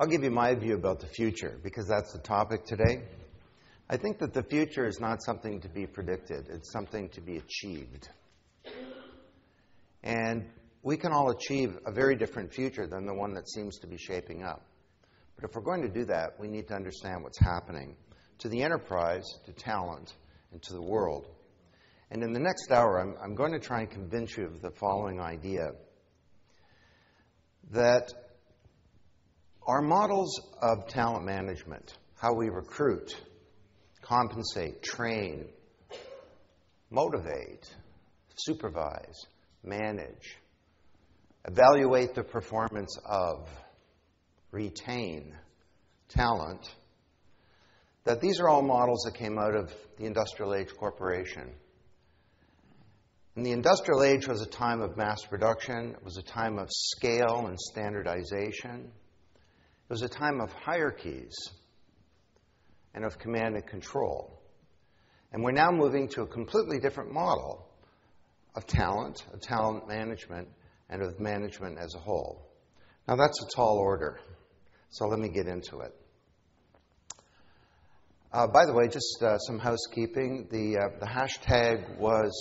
I'll give you my view about the future, because that's the topic today. I think that the future is not something to be predicted. It's something to be achieved. And we can all achieve a very different future than the one that seems to be shaping up. But if we're going to do that, we need to understand what's happening to the enterprise, to talent, and to the world. And in the next hour, I'm going to try and convince you of the following idea, that our models of talent management, how we recruit, compensate, train, motivate, supervise, manage, evaluate the performance of, retain talent, that these are all models that came out of the Industrial Age Corporation. And the Industrial Age was a time of mass production. It was a time of scale and standardization. It was a time of hierarchies and of command and control. And we're now moving to a completely different model of talent management, and of management as a whole. Now, that's a tall order, so let me get into it. By the way, just some housekeeping. The hashtag was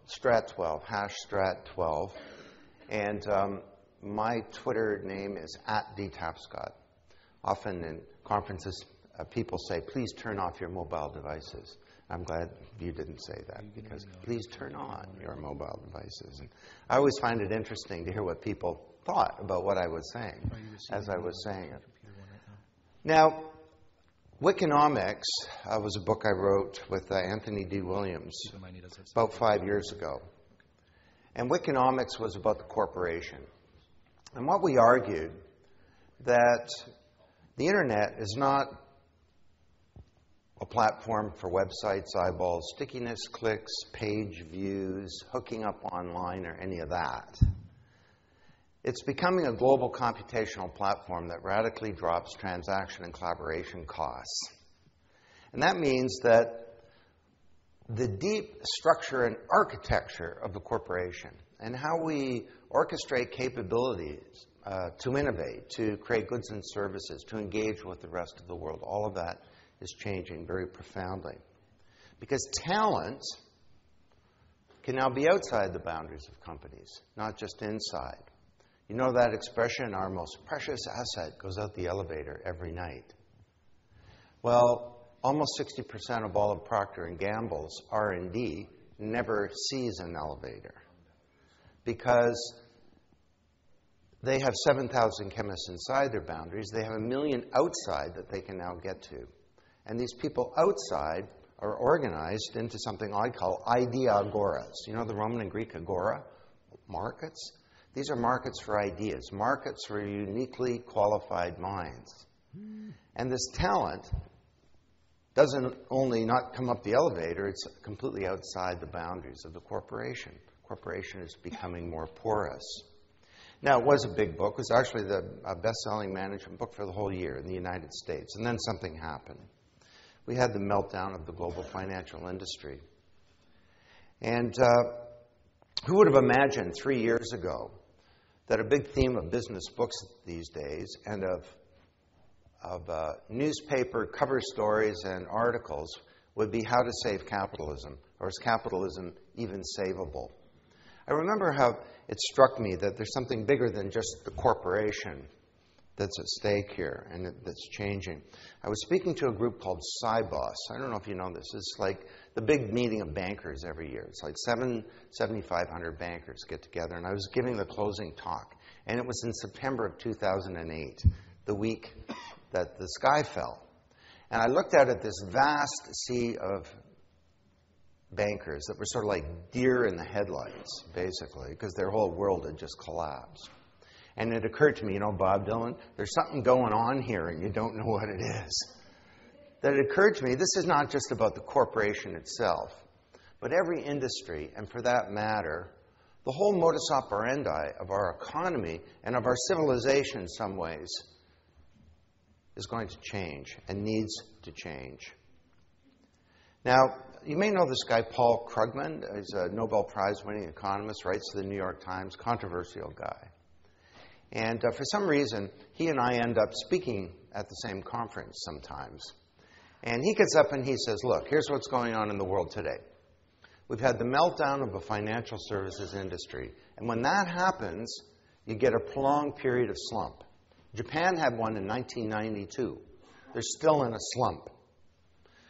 Strat12, #Strat12. And my Twitter name is @Tapscott. Often in conferences, people say, please turn off your mobile devices. I'm glad you didn't say that, because please turn on your mobile devices. And I always find it interesting to hear what people thought about what I was saying as I was saying it. Now, Wikinomics was a book I wrote with Anthony D. Williams about 5 years ago. And Wikinomics was about the corporation. And what we argued, that the internet is not a platform for websites, eyeballs, stickiness, clicks, page views, hooking up online, or any of that. It's becoming a global computational platform that radically drops transaction and collaboration costs. And that means that the deep structure and architecture of the corporation and how we orchestrate capabilities to innovate, to create goods and services, to engage with the rest of the world, all of that is changing very profoundly. Because talent can now be outside the boundaries of companies, not just inside. You know that expression, our most precious asset goes out the elevator every night. Well, almost 60% of all of Procter & Gamble's R&D never sees an elevator, because they have 7,000 chemists inside their boundaries. They have 1 million outside that they can now get to. And these people outside are organized into something I call ideagoras. You know the Roman and Greek agora? Markets? These are markets for ideas, markets for uniquely qualified minds. And this talent doesn't only not come up the elevator, it's completely outside the boundaries of the corporation. The corporation is becoming more porous. Now, it was a big book. It was actually the best-selling management book for the whole year in the United States. And then something happened. We had the meltdown of the global financial industry. And who would have imagined 3 years ago that a big theme of business books these days and of newspaper cover stories and articles would be how to save capitalism, or is capitalism even savable? I remember how it struck me that there's something bigger than just the corporation that's at stake here and that's changing. I was speaking to a group called SciBoss. I don't know if you know this. It's like the big meeting of bankers every year. It's like 7,500 bankers get together, and I was giving the closing talk. And it was in September of 2008, the week that the sky fell. And I looked out at this vast sea of bankers that were sort of like deer in the headlights, basically, because their whole world had just collapsed. And it occurred to me, you know, Bob Dylan, there's something going on here and you don't know what it is. That it occurred to me, this is not just about the corporation itself, but every industry, and for that matter, the whole modus operandi of our economy and of our civilization in some ways is going to change and needs to change. Now, you may know this guy, Paul Krugman. He's a Nobel Prize-winning economist, writes for the New York Times, controversial guy. And for some reason, he and I end up speaking at the same conference sometimes. And he gets up and he says, look, here's what's going on in the world today. We've had the meltdown of the financial services industry. And when that happens, you get a prolonged period of slump. Japan had one in 1992. They're still in a slump.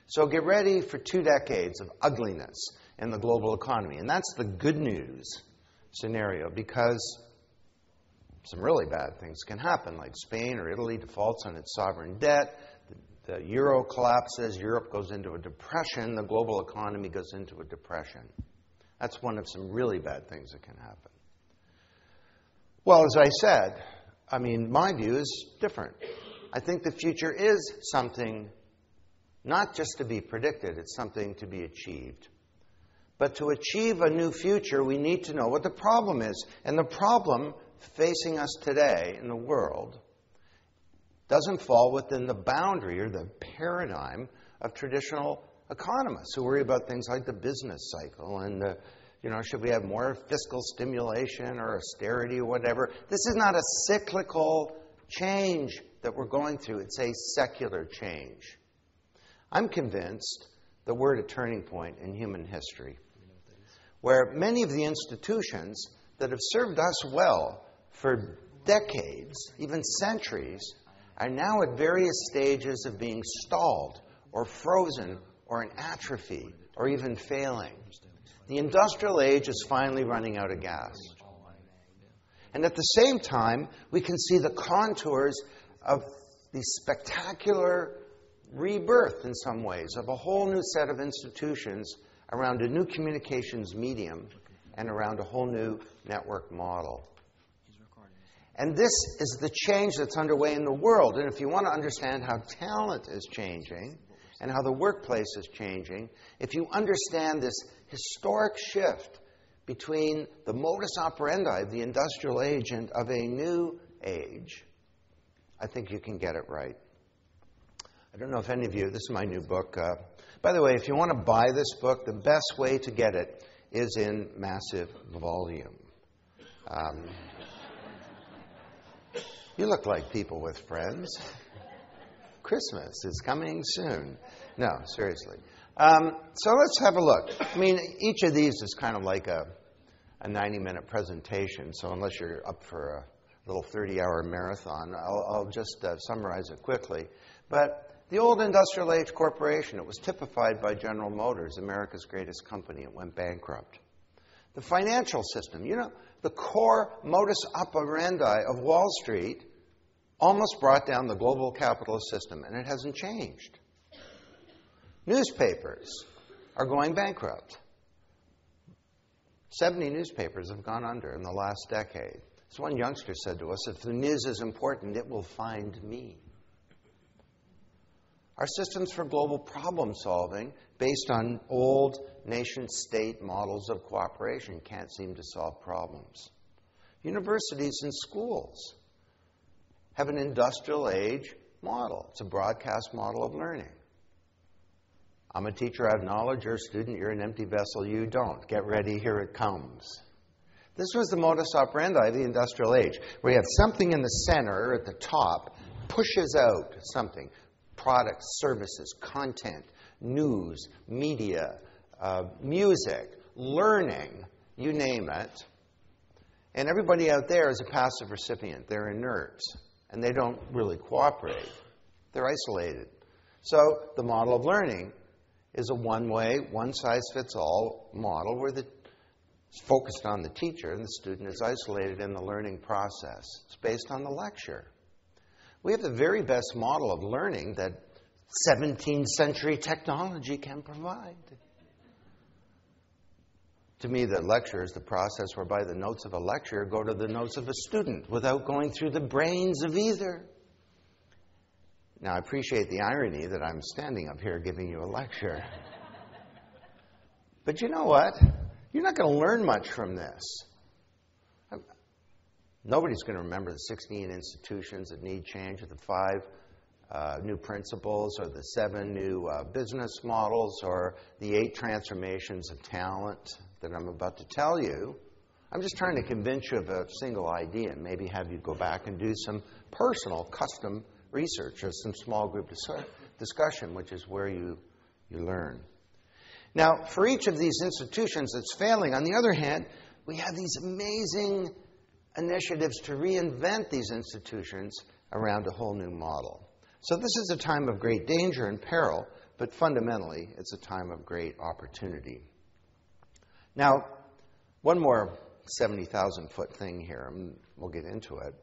So get ready for 2 decades of ugliness in the global economy. And that's the good news scenario, because some really bad things can happen, like Spain or Italy defaults on its sovereign debt, the euro collapses, Europe goes into a depression, the global economy goes into a depression. That's one of some really bad things that can happen. Well, as I said, my view is different. I think the future is something not just to be predicted, it's something to be achieved. But to achieve a new future, we need to know what the problem is. And the problem facing us today in the world doesn't fall within the boundary or the paradigm of traditional economists who worry about things like the business cycle and should we have more fiscal stimulation or austerity or whatever. This is not a cyclical change that we're going through. It's a secular change. I'm convinced that we're at a turning point in human history where many of the institutions that have served us well for decades, even centuries, are now at various stages of being stalled or frozen or in atrophy or even failing. The industrial age is finally running out of gas. And at the same time, we can see the contours of the spectacular rebirth in some ways of a whole new set of institutions around a new communications medium and around a whole new network model. And this is the change that's underway in the world. And if you want to understand how talent is changing and how the workplace is changing, if you understand this historic shift between the modus operandi of the industrial age and of a new age, I think you can get it right. I don't know if any of you, this is my new book. By the way, if you want to buy this book, the best way to get it is in massive volume. You look like people with friends. Christmas is coming soon. No, seriously. So let's have a look. Each of these is kind of like a 90-minute presentation, so unless you're up for a little 30-hour marathon, I'll just summarize it quickly. But the old industrial age corporation, it was typified by General Motors, America's greatest company. It went bankrupt. The financial system, the core modus operandi of Wall Street almost brought down the global capitalist system, and it hasn't changed. Newspapers are going bankrupt. 70 newspapers have gone under in the last decade. As one youngster said to us, if the news is important, it will find me. Our systems for global problem solving, based on old nation-state models of cooperation, can't seem to solve problems. Universities and schools have an industrial age model. It's a broadcast model of learning. I'm a teacher, I have knowledge. You're a student, you're an empty vessel, you don't. Get ready, here it comes. This was the modus operandi of the industrial age, where you have something in the center, at the top, pushes out something. Products, services, content, news, media, music, learning, you name it. And everybody out there is a passive recipient. They're inert, and they don't really cooperate. They're isolated. So the model of learning is a one-way, one-size-fits-all model where it's focused on the teacher and the student is isolated in the learning process. It's based on the lecture. We have the very best model of learning that 17th century technology can provide. To me, the lecture is the process whereby the notes of a lecturer go to the notes of a student without going through the brains of either. Now, I appreciate the irony that I'm standing up here giving you a lecture. But you know what? You're not going to learn much from this. Nobody's going to remember the 16 institutions that need change, or the 5 new principles, or the 7 new business models, or the 8 transformations of talent that I'm about to tell you. I'm just trying to convince you of a single idea and maybe have you go back and do some personal, custom research or some small group discussion, which is where you learn. Now, for each of these institutions that's failing, on the other hand, we have these amazing initiatives to reinvent these institutions around a whole new model. So this is a time of great danger and peril, but fundamentally, it's a time of great opportunity. Now, one more 70,000-foot thing here, and we'll get into it.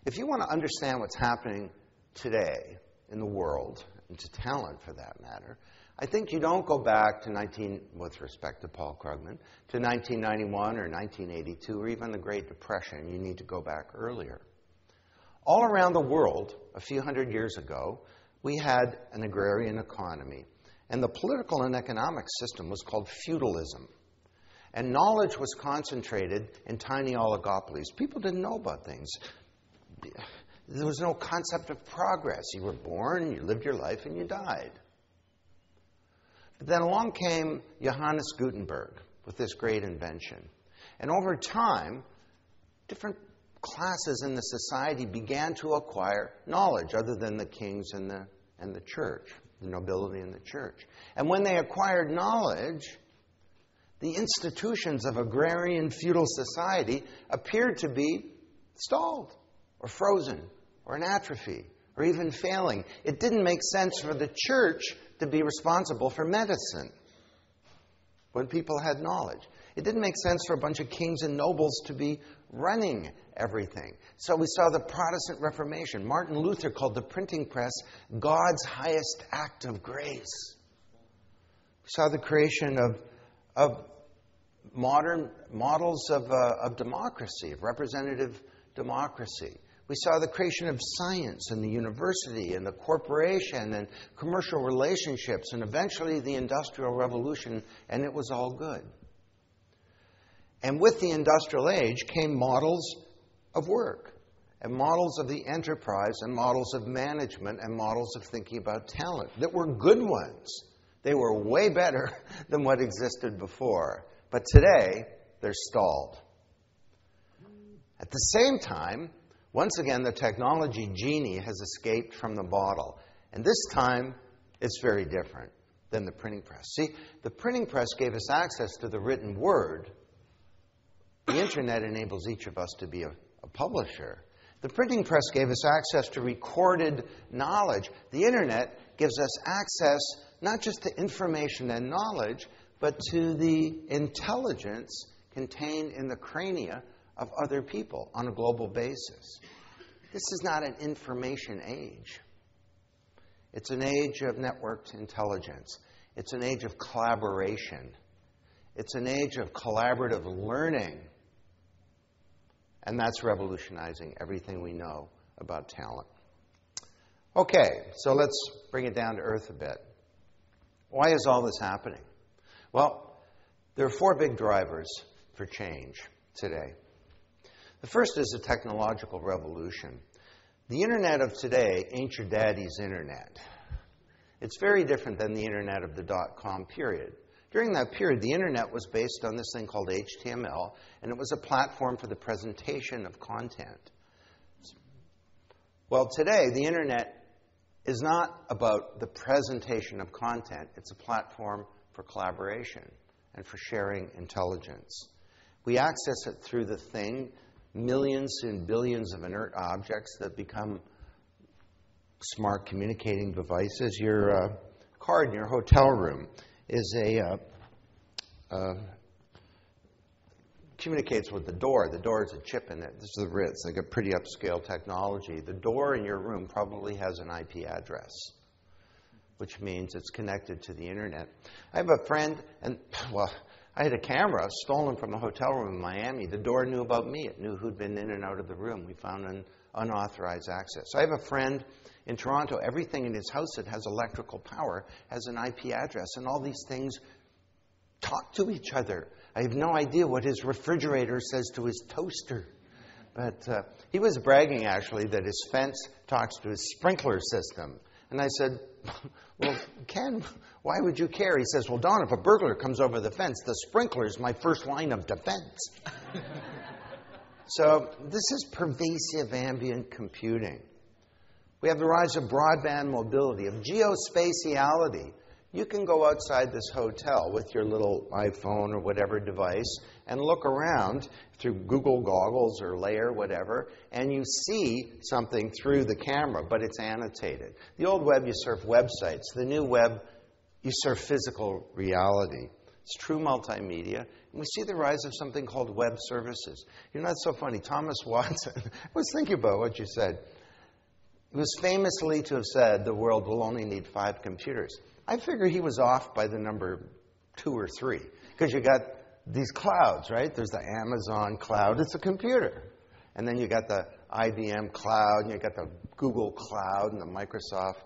If you want to understand what's happening today in the world, and to talent for that matter, I think you don't go back to with respect to Paul Krugman, to 1991 or 1982 or even the Great Depression. You need to go back earlier. All around the world, a few hundred years ago, we had an agrarian economy. And the political and economic system was called feudalism. And knowledge was concentrated in tiny oligopolies. People didn't know about things. There was no concept of progress. You were born, you lived your life, and you died. But then along came Johannes Gutenberg with this great invention. And over time, different classes in the society began to acquire knowledge other than the kings and the church, the nobility and the church. And when they acquired knowledge, the institutions of agrarian feudal society appeared to be stalled or frozen or in atrophy or even failing. It didn't make sense for the church to be responsible for medicine when people had knowledge. It didn't make sense for a bunch of kings and nobles to be running everything. So we saw the Protestant Reformation. Martin Luther called the printing press God's highest act of grace. We saw the creation of modern models of democracy, of representative democracy. We saw the creation of science and the university and the corporation and commercial relationships and eventually the Industrial Revolution, and it was all good. And with the industrial age came models of work and models of the enterprise and models of management and models of thinking about talent that were good ones. They were way better than what existed before. But today, they're stalled. At the same time, once again, the technology genie has escaped from the bottle. And this time, it's very different than the printing press. See, the printing press gave us access to the written word. The internet enables each of us to be a publisher. The printing press gave us access to recorded knowledge. The internet gives us access not just to information and knowledge, but to the intelligence contained in the crania of other people on a global basis. This is not an information age. It's an age of networked intelligence. It's an age of collaboration. It's an age of collaborative learning. And that's revolutionizing everything we know about talent. Okay, so let's bring it down to earth a bit. Why is all this happening? Well, there are four big drivers for change today. The first is the technological revolution. The internet of today ain't your daddy's internet. It's very different than the internet of the dot-com period. During that period, the internet was based on this thing called HTML, and it was a platform for the presentation of content. Well, today, the internet is not about the presentation of content. It's a platform for collaboration and for sharing intelligence. We access it through the thing, millions and billions of inert objects that become smart communicating devices. Your card in your hotel room is communicates with the door. The door is a chip in it. This is the Ritz. They got pretty upscale technology. The door in your room probably has an IP address, which means it's connected to the internet. I have a friend, and I had a camera stolen from a hotel room in Miami. The door knew about me. It knew who'd been in and out of the room. We found an unauthorized access. I have a friend in Toronto. Everything in his house that has electrical power has an IP address, and all these things talk to each other. I have no idea what his refrigerator says to his toaster. But he was bragging, actually, that his fence talks to his sprinkler system. And I said, well, Ken, why would you care? He says, well, Don, if a burglar comes over the fence, the sprinkler's my first line of defense. So this is pervasive ambient computing. We have the rise of broadband mobility, of geospatiality. You can go outside this hotel with your little iPhone or whatever device and look around through Google goggles or Layer, whatever, and you see something through the camera, but it's annotated. The old web, you surf websites. The new web, you surf physical reality. It's true multimedia. And we see the rise of something called web services. You know, that's so funny. Thomas Watson, I was thinking about what you said. He was famously to have said the world will only need 5 computers. I figure he was off by the number 2 or 3, because you got these clouds, right? There's the Amazon cloud. It's a computer. And then you got the IBM cloud, and you got the Google cloud and the Microsoft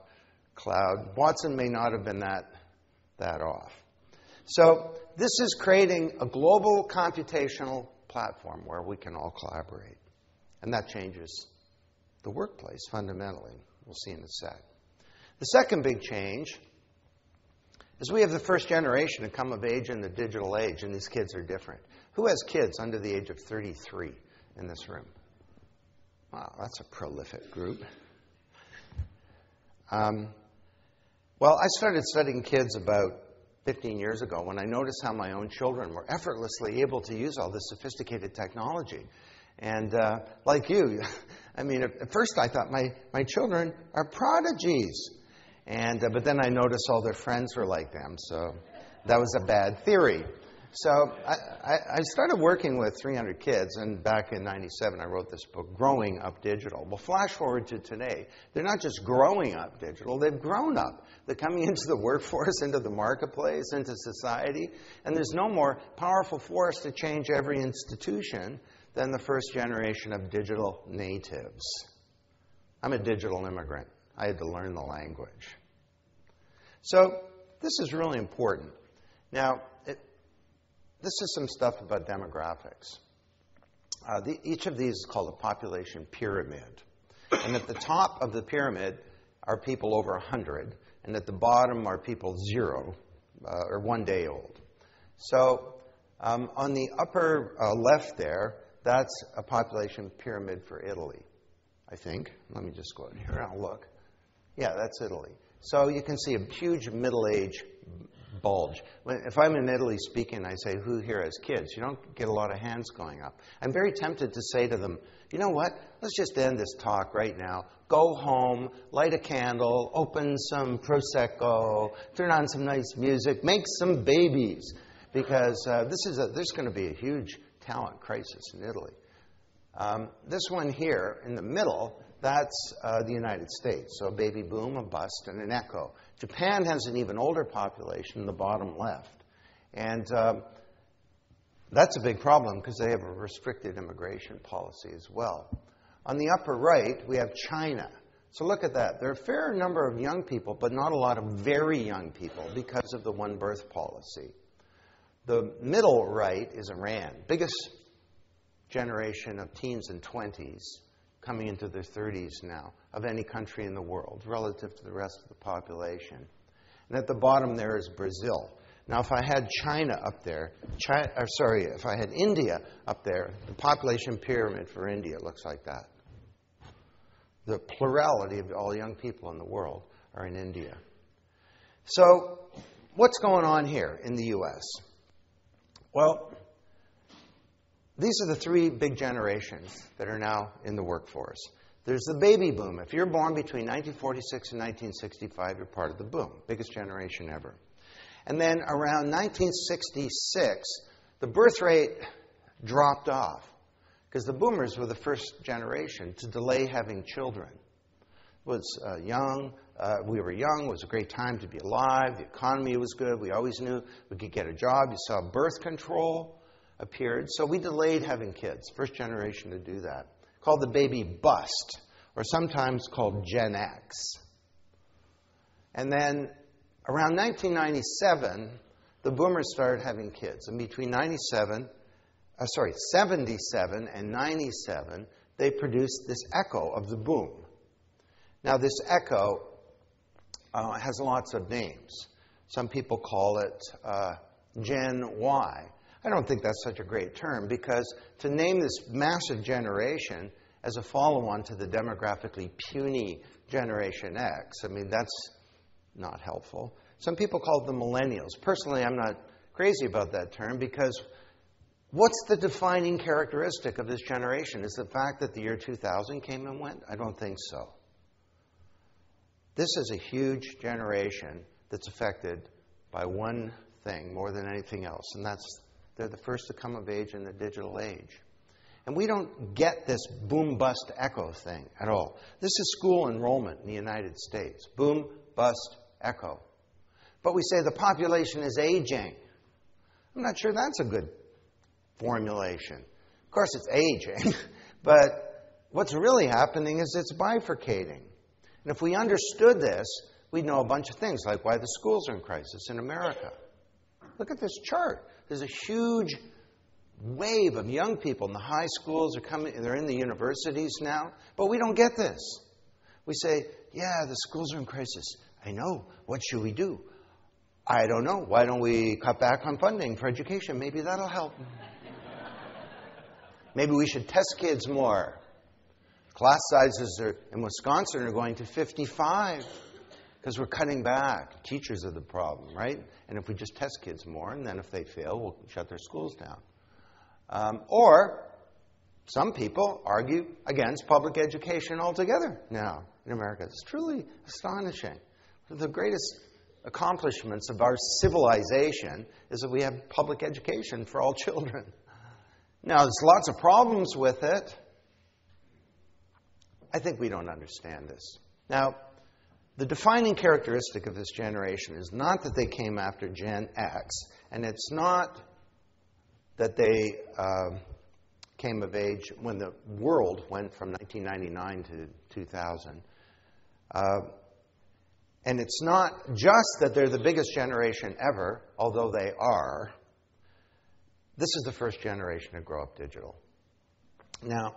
cloud. Watson may not have been that off. So this is creating a global computational platform where we can all collaborate. And that changes the workplace fundamentally. We'll see in a sec. The second big change is we have the first generation to come of age in the digital age, and these kids are different. Who has kids under the age of 33 in this room? Wow, that's a prolific group. Well, I started studying kids about 15 years ago when I noticed how my own children were effortlessly able to use all this sophisticated technology. And like you, I mean, at first I thought my children are prodigies. And but then I noticed all their friends were like them, so that was a bad theory. So I started working with 300 kids, and back in 97 I wrote this book, Growing Up Digital. Well, flash forward to today. They're not just growing up digital, they've grown up. They're coming into the workforce, into the marketplace, into society, and there's no more powerful force to change every institution than the first generation of digital natives. I'm a digital immigrant. I had to learn the language. So this is really important. Now, this is some stuff about demographics. Each of these is called a population pyramid. And at the top of the pyramid are people over 100, and at the bottom are people 0 or 1 day old. So on the upper left there, that's a population pyramid for Italy, I think. Let me just go out here and I'll look. Yeah, that's Italy. So you can see a huge middle-age bulge. If I'm in Italy speaking, I say, who here has kids? You don't get a lot of hands going up. I'm very tempted to say to them, you know what? Let's just end this talk right now. Go home, light a candle, open some Prosecco, turn on some nice music, make some babies. Because there's going to be a huge talent crisis in Italy. This one here in the middle, that's the United States. So a baby boom, a bust, and an echo. Japan has an even older population in the bottom left. And that's a big problem because they have a restricted immigration policy as well. On the upper right, we have China. So look at that. There are a fair number of young people, but not a lot of very young people because of the one-birth policy. The middle right is Iran, biggest generation of teens and 20s coming into their 30s now of any country in the world relative to the rest of the population. And at the bottom there is Brazil. Now, if I had China up there, if I had India up there, the population pyramid for India looks like that. The plurality of all young people in the world are in India. So, what's going on here in the U.S.? Well, these are the 3 big generations that are now in the workforce. There's the baby boom. If you're born between 1946 and 1965, you're part of the boom. Biggest generation ever. And then around 1966, the birth rate dropped off because the boomers were the first generation to delay having children. It was we were young. It was a great time to be alive. The economy was good. We always knew we could get a job. You saw birth control appeared. So we delayed having kids. First generation to do that. Called the baby bust, or sometimes called Gen X. And then around 1997, the boomers started having kids. And between 77 and 97, they produced this echo of the boom. Now, this echo has lots of names. Some people call it Gen Y. I don't think that's such a great term, because to name this massive generation as a follow-on to the demographically puny Generation X, I mean, that's not helpful. Some people call them millennials. Personally, I'm not crazy about that term, because what's the defining characteristic of this generation? Is the fact that the year 2000 came and went? I don't think so. This is a huge generation that's affected by one thing more than anything else, and that's they're the first to come of age in the digital age. And we don't get this boom-bust echo thing at all. This is school enrollment in the United States. Boom, bust, echo. But we say the population is aging. I'm not sure that's a good formulation. Of course, it's aging, but what's really happening is it's bifurcating. And if we understood this, we'd know a bunch of things, like why the schools are in crisis in America. Look at this chart. There's a huge wave of young people in the high schools are coming, they're in the universities now, but we don't get this. We say, yeah, the schools are in crisis. I know. What should we do? I don't know. Why don't we cut back on funding for education? Maybe that'll help. Maybe we should test kids more. Class sizes in Wisconsin are going to 55 because we're cutting back. Teachers are the problem, right? And if we just test kids more, and then if they fail, we'll shut their schools down. Or some people argue against public education altogether now in America. It's truly astonishing. One of the greatest accomplishments of our civilization is that we have public education for all children. Now, there's lots of problems with it. I think we don't understand this. Now, the defining characteristic of this generation is not that they came after Gen X, and it's not that they came of age when the world went from 1999 to 2000. And it's not just that they're the biggest generation ever, although they are. This is the first generation to grow up digital. Now,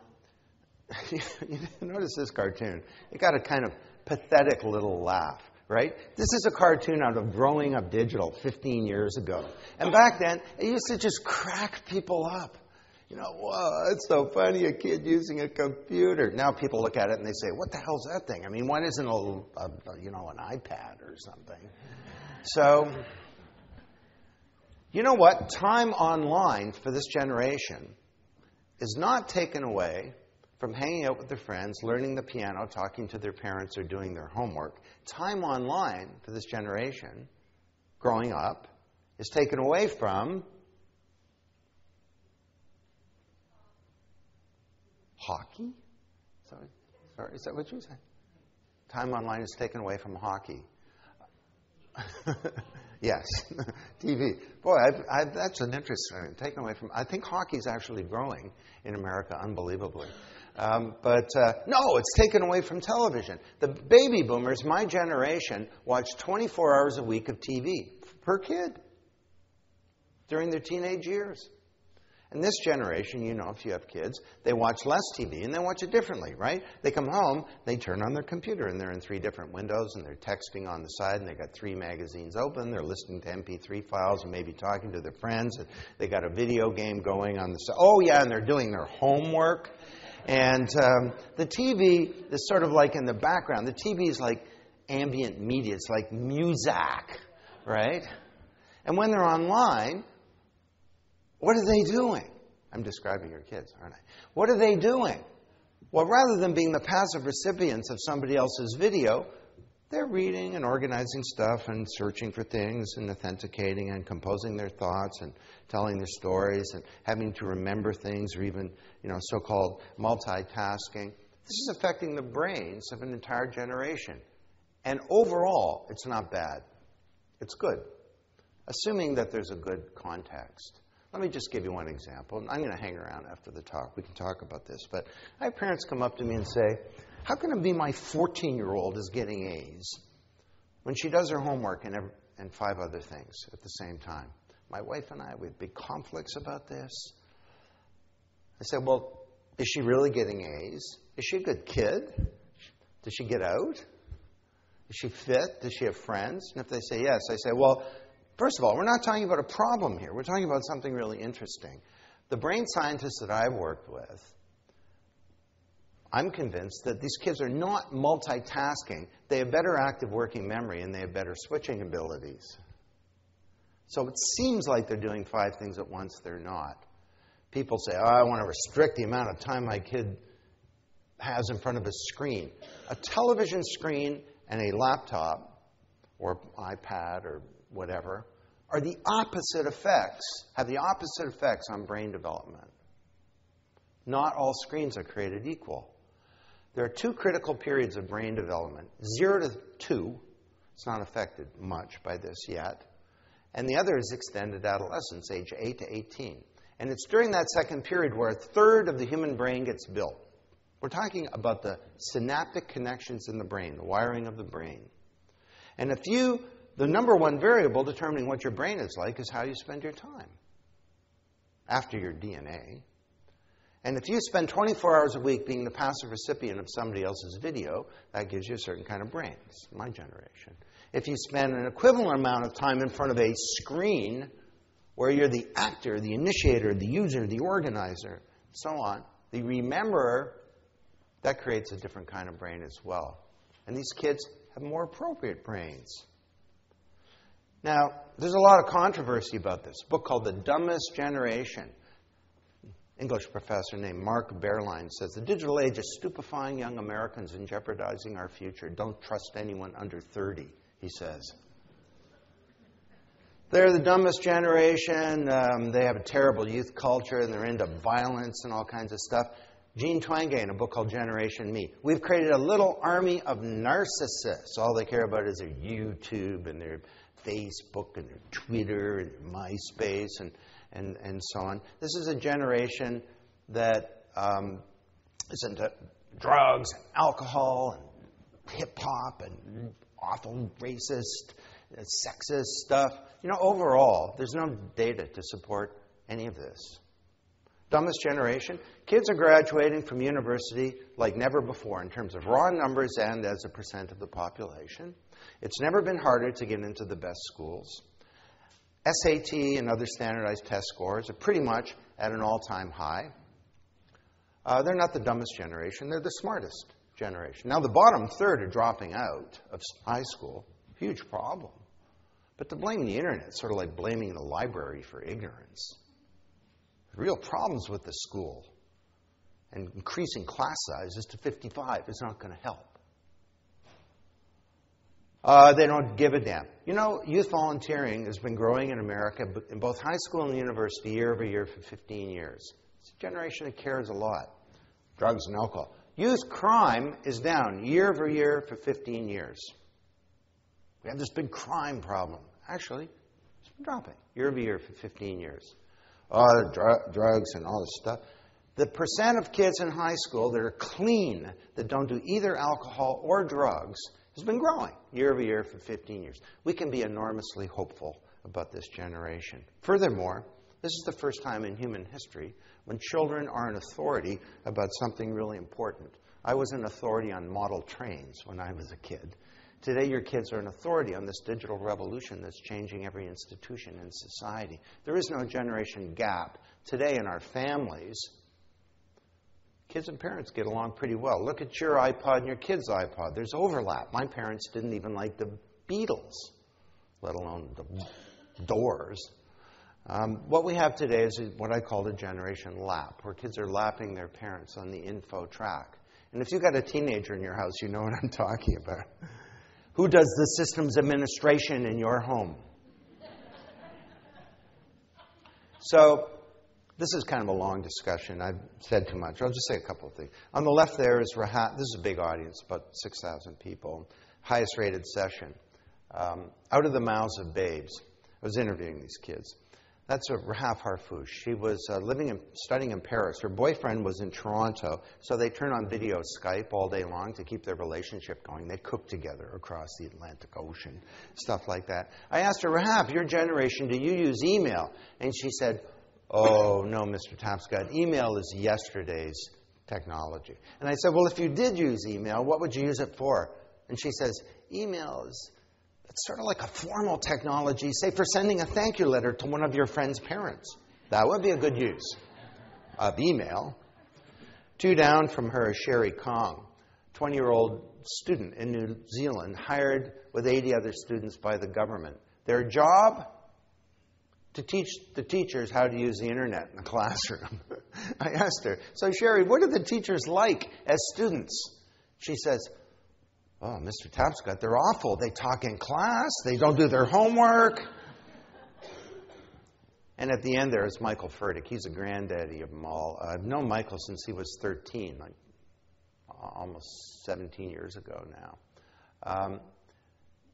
you notice this cartoon. It got a kind of pathetic little laugh, right? This is a cartoon out of Growing Up Digital 15 years ago. And back then, it used to just crack people up. You know, whoa, it's so funny, a kid using a computer. Now people look at it and they say, what the hell's that thing? I mean, why isn't an iPad or something? So, you know what? Time online for this generation is not taken away from hanging out with their friends, learning the piano, talking to their parents, or doing their homework. Time online for this generation, growing up, is taken away from hockey? Sorry, is that what you said? Time online is taken away from hockey. Yes, TV. Boy, that's an interesting taken away from. I think hockey is actually growing in America unbelievably. But no, it's taken away from television. The baby boomers, my generation, watched 24 hours a week of TV per kid during their teenage years. And this generation, you know, if you have kids, they watch less TV and they watch it differently, right? They come home, they turn on their computer and they're in 3 different windows and they're texting on the side and they got 3 magazines open. They're listening to MP3 files and maybe talking to their friends. And they got a video game going on the side. Oh, yeah, and they're doing their homework. And the TV is sort of like in the background. The TV is like ambient media. It's like music, right? And when they're online, what are they doing? I'm describing your kids, aren't I? What are they doing? Well, rather than being the passive recipients of somebody else's video, they're reading and organizing stuff and searching for things and authenticating and composing their thoughts and telling their stories and having to remember things, or even, so-called multitasking. This is affecting the brains of an entire generation. And overall, it's not bad. It's good, assuming that there's a good context. Let me just give you one example. I'm going to hang around after the talk. We can talk about this. But I have parents come up to me and say, how can it be my 14-year-old is getting A's when she does her homework and 5 other things at the same time? My wife and I, we have big conflicts about this. I said, well, is she really getting A's? Is she a good kid? Does she get out? Is she fit? Does she have friends? And if they say yes, I say, well, first of all, we're not talking about a problem here. We're talking about something really interesting. The brain scientists that I've worked with, I'm convinced that these kids are not multitasking. They have better active working memory and they have better switching abilities. So it seems like they're doing 5 things at once. They're not. People say, oh, I want to restrict the amount of time my kid has in front of a screen. A television screen and a laptop or iPad or whatever are the opposite effects, have the opposite effects on brain development. Not all screens are created equal. There are 2 critical periods of brain development. 0 to 2, it's not affected much by this yet. And the other is extended adolescence, age 8 to 18. And it's during that second period where 1/3 of the human brain gets built. We're talking about the synaptic connections in the brain, the wiring of the brain. And the number one variable determining what your brain is like is how you spend your time after your DNA. And if you spend 24 hours a week being the passive recipient of somebody else's video, that gives you a certain kind of brain. It's my generation. If you spend an equivalent amount of time in front of a screen where you're the actor, the initiator, the user, the organizer, so on, the rememberer, that creates a different kind of brain as well. And these kids have more appropriate brains. Now, there's a lot of controversy about this. A book called The Dumbest Generation. English professor named Mark Behrlein says, the digital age is stupefying young Americans and jeopardizing our future. Don't trust anyone under 30, he says. They're the dumbest generation. They have a terrible youth culture, and they're into violence and all kinds of stuff. Jean Twenge in a book called Generation Me. We've created a little army of narcissists. All they care about is their YouTube and their Facebook and their Twitter and their MySpace and so on. This is a generation that is into drugs, and alcohol, and hip-hop, and awful racist, sexist stuff. Overall, there's no data to support any of this. Dumbest generation, kids are graduating from university like never before in terms of raw numbers and as a percent of the population. It's never been harder to get into the best schools. SAT and other standardized test scores are pretty much at an all-time high. They're not the dumbest generation. They're the smartest generation. Now, the bottom third are dropping out of high school. Huge problem. But to blame the internet is sort of like blaming the library for ignorance. Real problems with the school. And increasing class sizes to 55 is not going to help. They don't give a damn. Youth volunteering has been growing in America in both high school and university year over year for 15 years. It's a generation that cares a lot. Drugs and alcohol. Youth crime is down year over year for 15 years. We have this big crime problem. Actually, it's been dropping year over year for 15 years. Drugs and all this stuff. The percent of kids in high school that are clean, that don't do either alcohol or drugs, has been growing year over year for 15 years. We can be enormously hopeful about this generation. Furthermore, this is the first time in human history when children are an authority about something really important. I was an authority on model trains when I was a kid. Today, your kids are an authority on this digital revolution that's changing every institution in society. There is no generation gap. Today, in our families, kids and parents get along pretty well. Look at your iPod and your kid's iPod. There's overlap. My parents didn't even like the Beatles, let alone the Doors. What we have today is what I call the generation lap, where kids are lapping their parents on the info track. And if you've got a teenager in your house, you know what I'm talking about. Who does the systems administration in your home? So, this is kind of a long discussion. I've said too much. I'll just say a couple of things. On the left there is Rahaf. This is a big audience, about 6,000 people. Highest rated session. Out of the Mouths of Babes. I was interviewing these kids. That's Rahaf Harfouche. She was studying in Paris. Her boyfriend was in Toronto, so they turn on video Skype all day long to keep their relationship going. They cook together across the Atlantic Ocean, stuff like that. I asked her, Rahaf, your generation, do you use email? And she said, oh, no, Mr. Tapscott, email is yesterday's technology. And I said, well, if you did use email, what would you use it for? And she says, email is it's sort of like a formal technology, say, for sending a thank you letter to one of your friend's parents. That would be a good use of email. 2 down from her, Sherry Kong, 20-year-old student in New Zealand, hired with 80 other students by the government. Their job? To teach the teachers how to use the internet in the classroom. I asked her, so Sherry, what are the teachers like as students? She says, oh, Mr. Tapscott, they're awful. They talk in class. They don't do their homework. And at the end there is Michael Furtick. He's a granddaddy of them all. I've known Michael since he was 13, like almost 17 years ago now.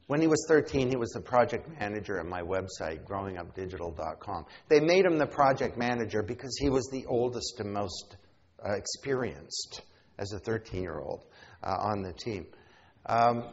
When he was 13, he was the project manager at my website, growingupdigital.com. They made him the project manager because he was the oldest and most experienced as a 13-year-old on the team.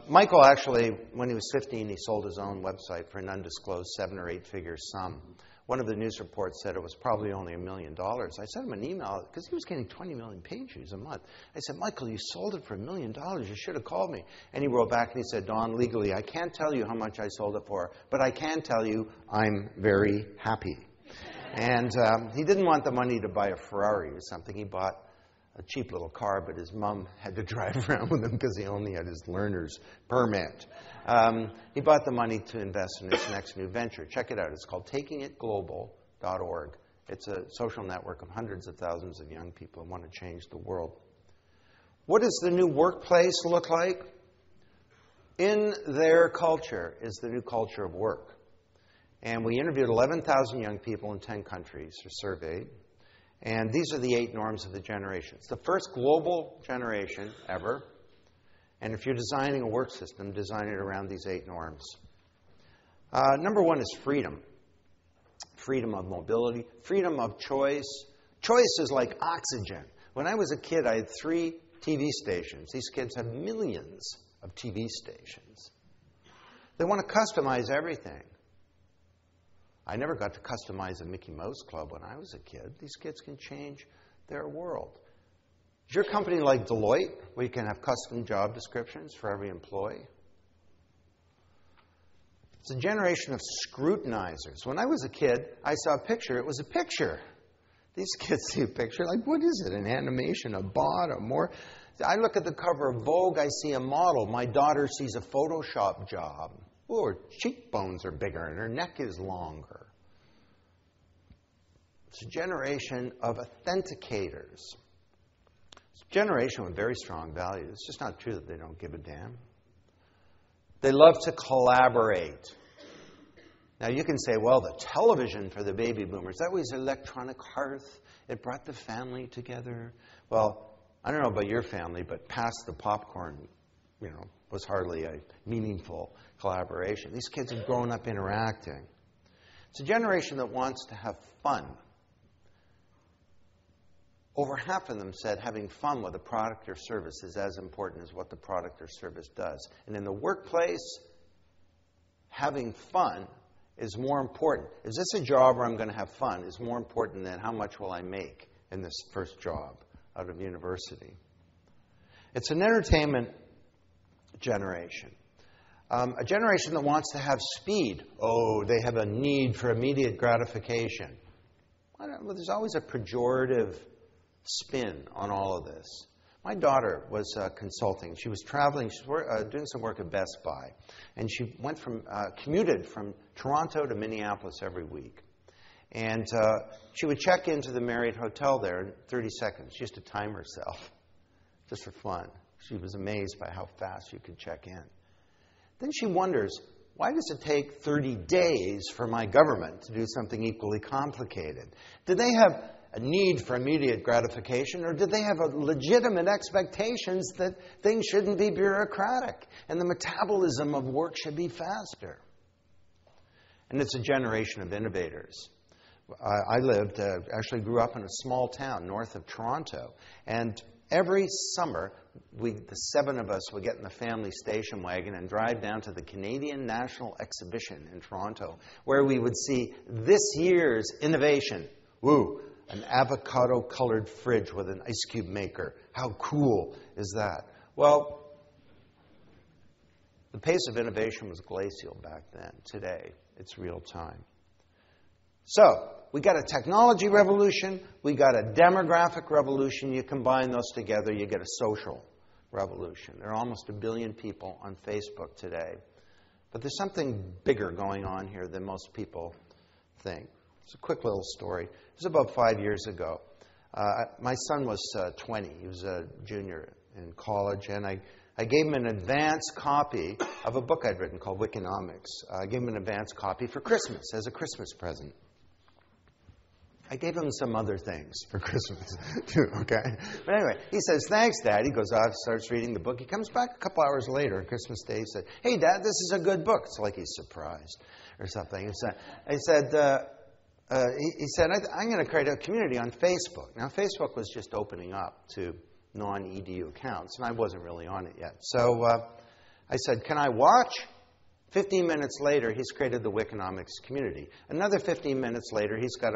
Michael actually, when he was 15, he sold his own website for an undisclosed 7 or 8-figure sum. One of the news reports said it was probably only $1 million. I sent him an email because he was getting 20 million page views a month. I said, Michael, you sold it for $1 million. You should have called me. And he wrote back and he said, Don, legally, I can't tell you how much I sold it for, but I can tell you I'm very happy. And he didn't want the money to buy a Ferrari or something. He bought a cheap little car, but his mom had to drive around with him because he only had his learner's permit. He bought the money to invest in his next new venture. Check it out. It's called takingitglobal.org. It's a social network of hundreds of thousands of young people who want to change the world. What does the new workplace look like? In their culture is the new culture of work. And we interviewed 11,000 young people in 10 countries, or surveyed. And these are the 8 norms of the generation. It's the first global generation ever. And if you're designing a work system, design it around these 8 norms. Number 1 is freedom. Freedom of mobility. Freedom of choice. Choice is like oxygen. When I was a kid, I had 3 TV stations. These kids have millions of TV stations. They want to customize everything. I never got to customize a Mickey Mouse Club when I was a kid. These kids can change their world. Is your company like Deloitte, where you can have custom job descriptions for every employee? It's a generation of scrutinizers. When I was a kid, I saw a picture. It was a picture. These kids see a picture. Like, what is it? An animation, a bot, a more... I look at the cover of Vogue, I see a model. My daughter sees a Photoshop job. Oh, her cheekbones are bigger and her neck is longer. It's a generation of authenticators. It's a generation with very strong values. It's just not true that they don't give a damn. They love to collaborate. Now you can say, well, the television for the baby boomers, that was electronic hearth. It brought the family together. Well, I don't know about your family, but past the popcorn, was hardly a meaningful collaboration. These kids have grown up interacting. It's a generation that wants to have fun. Over half of them said having fun with a product or service is as important as what the product or service does. And in the workplace, having fun is more important. Is this a job where I'm going to have fun? Is more important than how much will I make in this first job out of university. It's an entertainment generation. A generation that wants to have speed. Oh, they have a need for immediate gratification. Well, there's always a pejorative spin on all of this. My daughter was consulting. She was traveling. She was doing some work at Best Buy. And she commuted from Toronto to Minneapolis every week. And she would check into the Marriott Hotel there in 30 seconds. She used to time herself just for fun. She was amazed by how fast you could check in. Then she wonders, why does it take 30 days for my government to do something equally complicated? Do they have a need for immediate gratification, or do they have a legitimate expectations that things shouldn't be bureaucratic and the metabolism of work should be faster? And it's a generation of innovators. I actually grew up in a small town north of Toronto, and every summer, the 7 of us would get in the family station wagon and drive down to the Canadian National Exhibition in Toronto, where we would see this year's innovation. Woo! An avocado-colored fridge with an ice cube maker. How cool is that? Well, The pace of innovation was glacial back then. Today, it's real time. So, we got a technology revolution, we got a demographic revolution. You combine those together, you get a social revolution. There are almost 1 billion people on Facebook today. But there's something bigger going on here than most people think. It's a quick little story. It was about 5 years ago. My son was 20. He was a junior in college, and I gave him an advance copy of a book I'd written called Wikinomics. I gave him an advance copy for Christmas, as a Christmas present. I gave him some other things for Christmas, too, okay? But anyway, he says, "Thanks, Dad." He goes off, starts reading the book. He comes back a couple hours later on Christmas Day. He said, "Hey, Dad, this is a good book." It's like he's surprised or something. He said, "I'm going to create a community on Facebook." Now, Facebook was just opening up to non-EDU accounts, and I wasn't really on it yet. So I said, "Can I watch?" 15 minutes later, he's created the Wikinomics community. Another 15 minutes later, he's got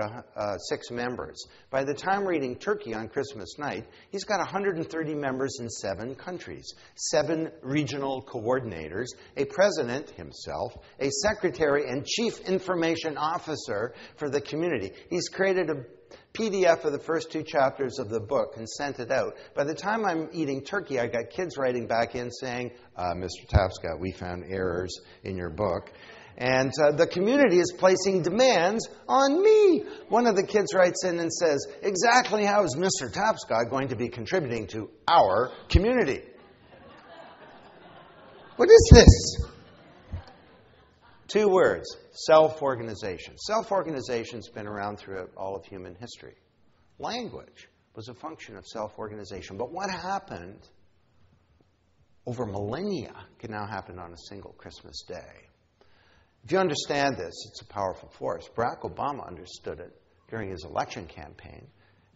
6 members. By the time we're eating turkey on Christmas night, he's got 130 members in 7 countries, 7 regional coordinators, a president himself, a secretary and chief information officer for the community. He's created a PDF of the first 2 chapters of the book and sent it out. By the time I'm eating turkey, I got kids writing back in saying, "Mr. Tapscott, we found errors in your book." And the community is placing demands on me. One of the kids writes in and says, "Exactly how is Mr. Tapscott going to be contributing to our community?" What is this? 2 words: self-organization. Self-organization's been around throughout all of human history. Language was a function of self-organization. But what happened over millennia can now happen on a single Christmas day. If you understand this, it's a powerful force. Barack Obama understood it during his election campaign,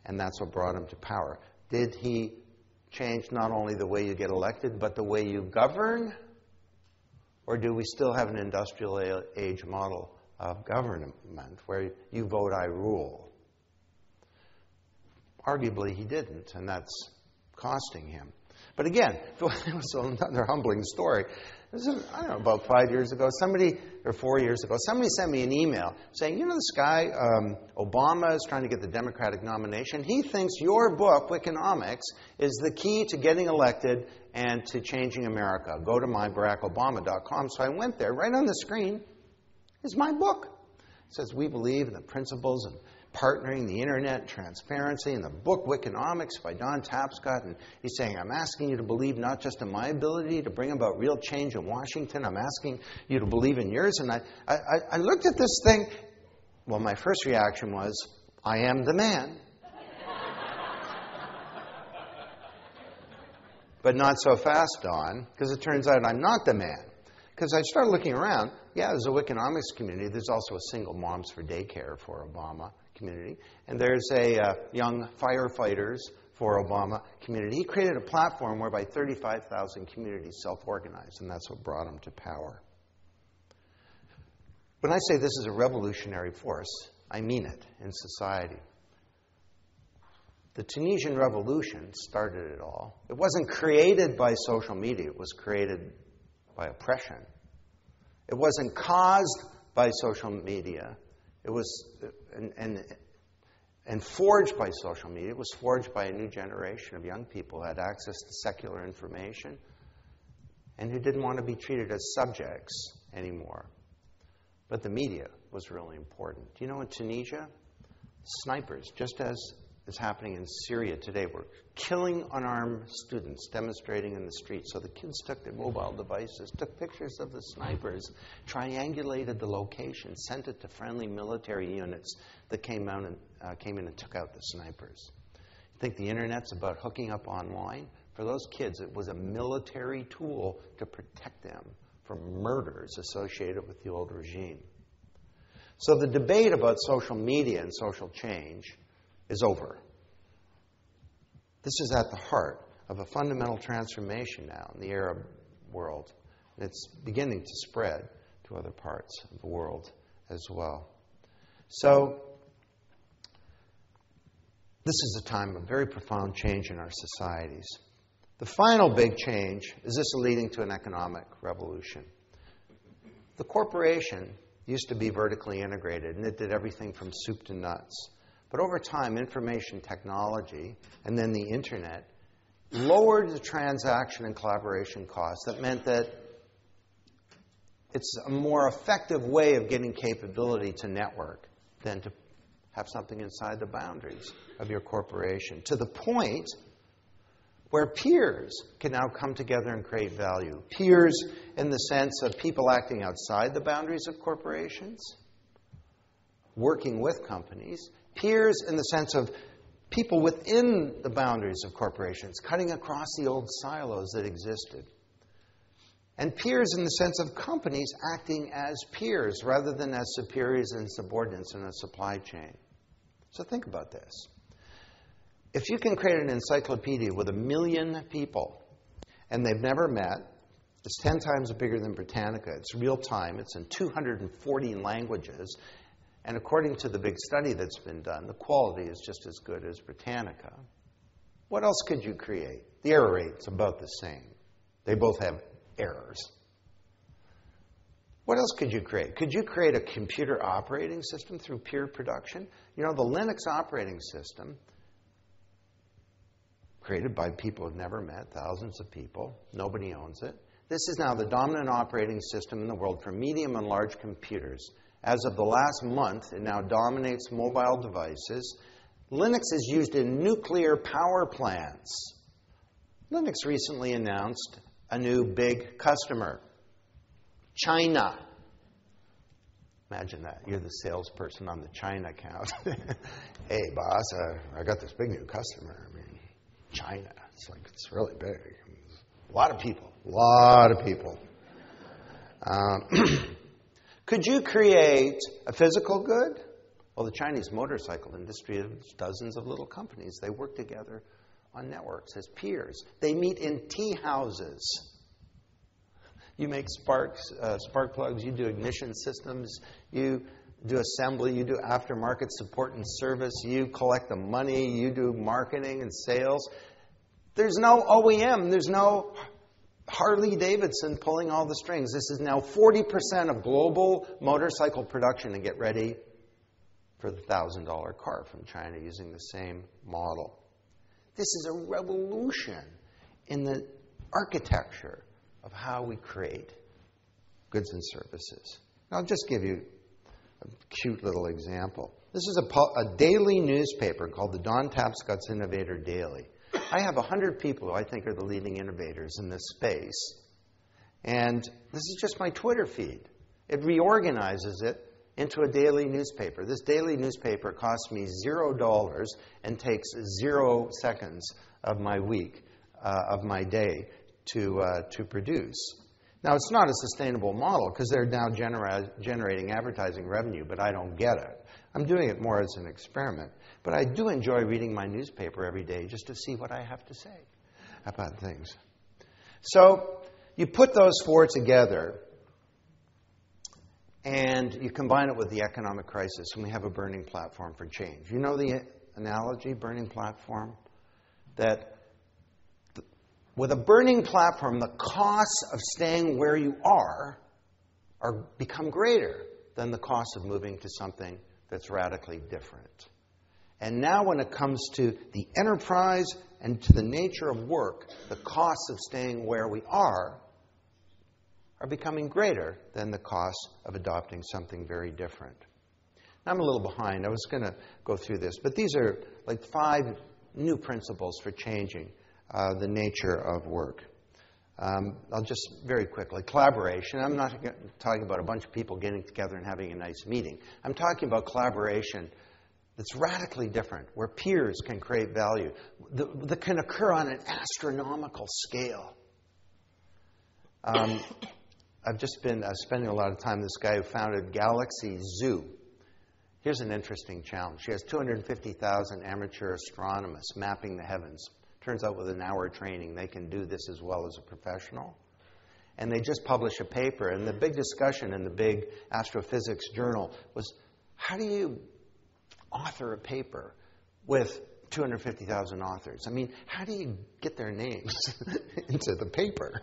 and that's what brought him to power. Did he change not only the way you get elected, but the way you govern? Or do we still have an industrial age model of government where you vote, I rule? Arguably, he didn't, and that's costing him. But again, it was another humbling story. This is, I don't know, about 5 years ago, 4 years ago, somebody sent me an email saying, "You know this guy, Obama is trying to get the Democratic nomination. He thinks your book, Wikinomics, is the key to getting elected and to changing America. Go to myBarackObama.com." So I went there. Right on the screen is my book. It says, "We believe in the principles of partnering the internet and transparency," in the book Wikinomics by Don Tapscott. And he's saying, "I'm asking you to believe not just in my ability to bring about real change in Washington, I'm asking you to believe in yours." And I looked at this thing. Well, my first reaction was, I am the man. But not so fast, Don, because it turns out I'm not the man. Because I started looking around. Yeah, there's a Wikinomics community. There's also a single moms for daycare for Obama community. And there's a young firefighters for Obama community. He created a platform whereby 35,000 communities self-organized, and that's what brought him to power. When I say this is a revolutionary force, I mean it in society. The Tunisian Revolution started it all. It wasn't created by social media. It was created by oppression. It wasn't caused by social media. It was and forged by social media. It was forged by a new generation of young people who had access to secular information and who didn't want to be treated as subjects anymore. But the media was really important. Do you know in Tunisia, snipers, just as is happening in Syria today, were killing unarmed students demonstrating in the streets. So the kids took their mobile devices, took pictures of the snipers, triangulated the location, sent it to friendly military units that came in and took out the snipers. You think the internet's about hooking up online? For those kids, it was a military tool to protect them from murders associated with the old regime. So the debate about social media and social change is over. This is at the heart of a fundamental transformation now in the Arab world. And it's beginning to spread to other parts of the world as well. So this is a time of very profound change in our societies. The final big change is this leading to an economic revolution. The corporation used to be vertically integrated, and it did everything from soup to nuts. But over time, information technology and then the internet lowered the transaction and collaboration costs. That meant that it's a more effective way of getting capability to network than to have something inside the boundaries of your corporation, to the point where peers can now come together and create value. Peers in the sense of people acting outside the boundaries of corporations, working with companies. Peers in the sense of people within the boundaries of corporations, cutting across the old silos that existed. And peers in the sense of companies acting as peers rather than as superiors and subordinates in a supply chain. So think about this. If you can create an encyclopedia with 1 million people and they've never met, it's 10 times bigger than Britannica. It's real time. It's in 240 languages. And according to the big study that's been done, the quality is just as good as Britannica. What else could you create? The error rate's about the same. They both have errors. What else could you create? Could you create a computer operating system through peer production? You know, the Linux operating system, created by people who've never met, thousands of people, nobody owns it. This is now the dominant operating system in the world for medium and large computers. As of the last month, it now dominates mobile devices. Linux is used in nuclear power plants. Linux recently announced a new big customer, China. Imagine that. You're the salesperson on the China account. Hey, boss, I got this big new customer. I mean, China. It's really big. A lot of people. Could you create a physical good? Well, the Chinese motorcycle industry has dozens of little companies. They work together on networks as peers. They meet in tea houses. You make spark plugs, you do ignition systems, you do assembly, you do aftermarket support and service, you collect the money, you do marketing and sales. There's no OEM, there's no Harley Davidson pulling all the strings. This is now 40% of global motorcycle production, and get ready for the $1,000 car from China using the same model. This is a revolution in the architecture of how we create goods and services. I'll just give you a cute little example. This is a daily newspaper called the Don Tapscott's Innovator Daily. I have 100 people who I think are the leading innovators in this space. And this is just my Twitter feed. It reorganizes it into a daily newspaper. This daily newspaper costs me $0 and takes 0 seconds of my week, of my day to produce. Now, it's not a sustainable model because they're now generating advertising revenue, but I don't get it. I'm doing it more as an experiment. But I do enjoy reading my newspaper every day just to see what I have to say about things. So you put those four together and you combine it with the economic crisis, and we have a burning platform for change. You know the analogy, burning platform? That with a burning platform, the costs of staying where you are become greater than the cost of moving to something that's radically different. And now when it comes to the enterprise and to the nature of work, the costs of staying where we are becoming greater than the cost of adopting something very different. Now, I'm a little behind. I was going to go through this, but these are like 5 new principles for changing the nature of work. I'll just very quickly. Collaboration. I'm not talking about a bunch of people getting together and having a nice meeting. I'm talking about collaboration that's radically different, where peers can create value, that can occur on an astronomical scale. I've just been spending a lot of time with this guy who founded Galaxy Zoo. Here's an interesting challenge. She has 250,000 amateur astronomers mapping the heavens. Turns out with an hour training, they can do this as well as a professional. And they just published a paper, and the big discussion in the big astrophysics journal was, how do you author a paper with 250,000 authors. I mean, how do you get their names into the paper?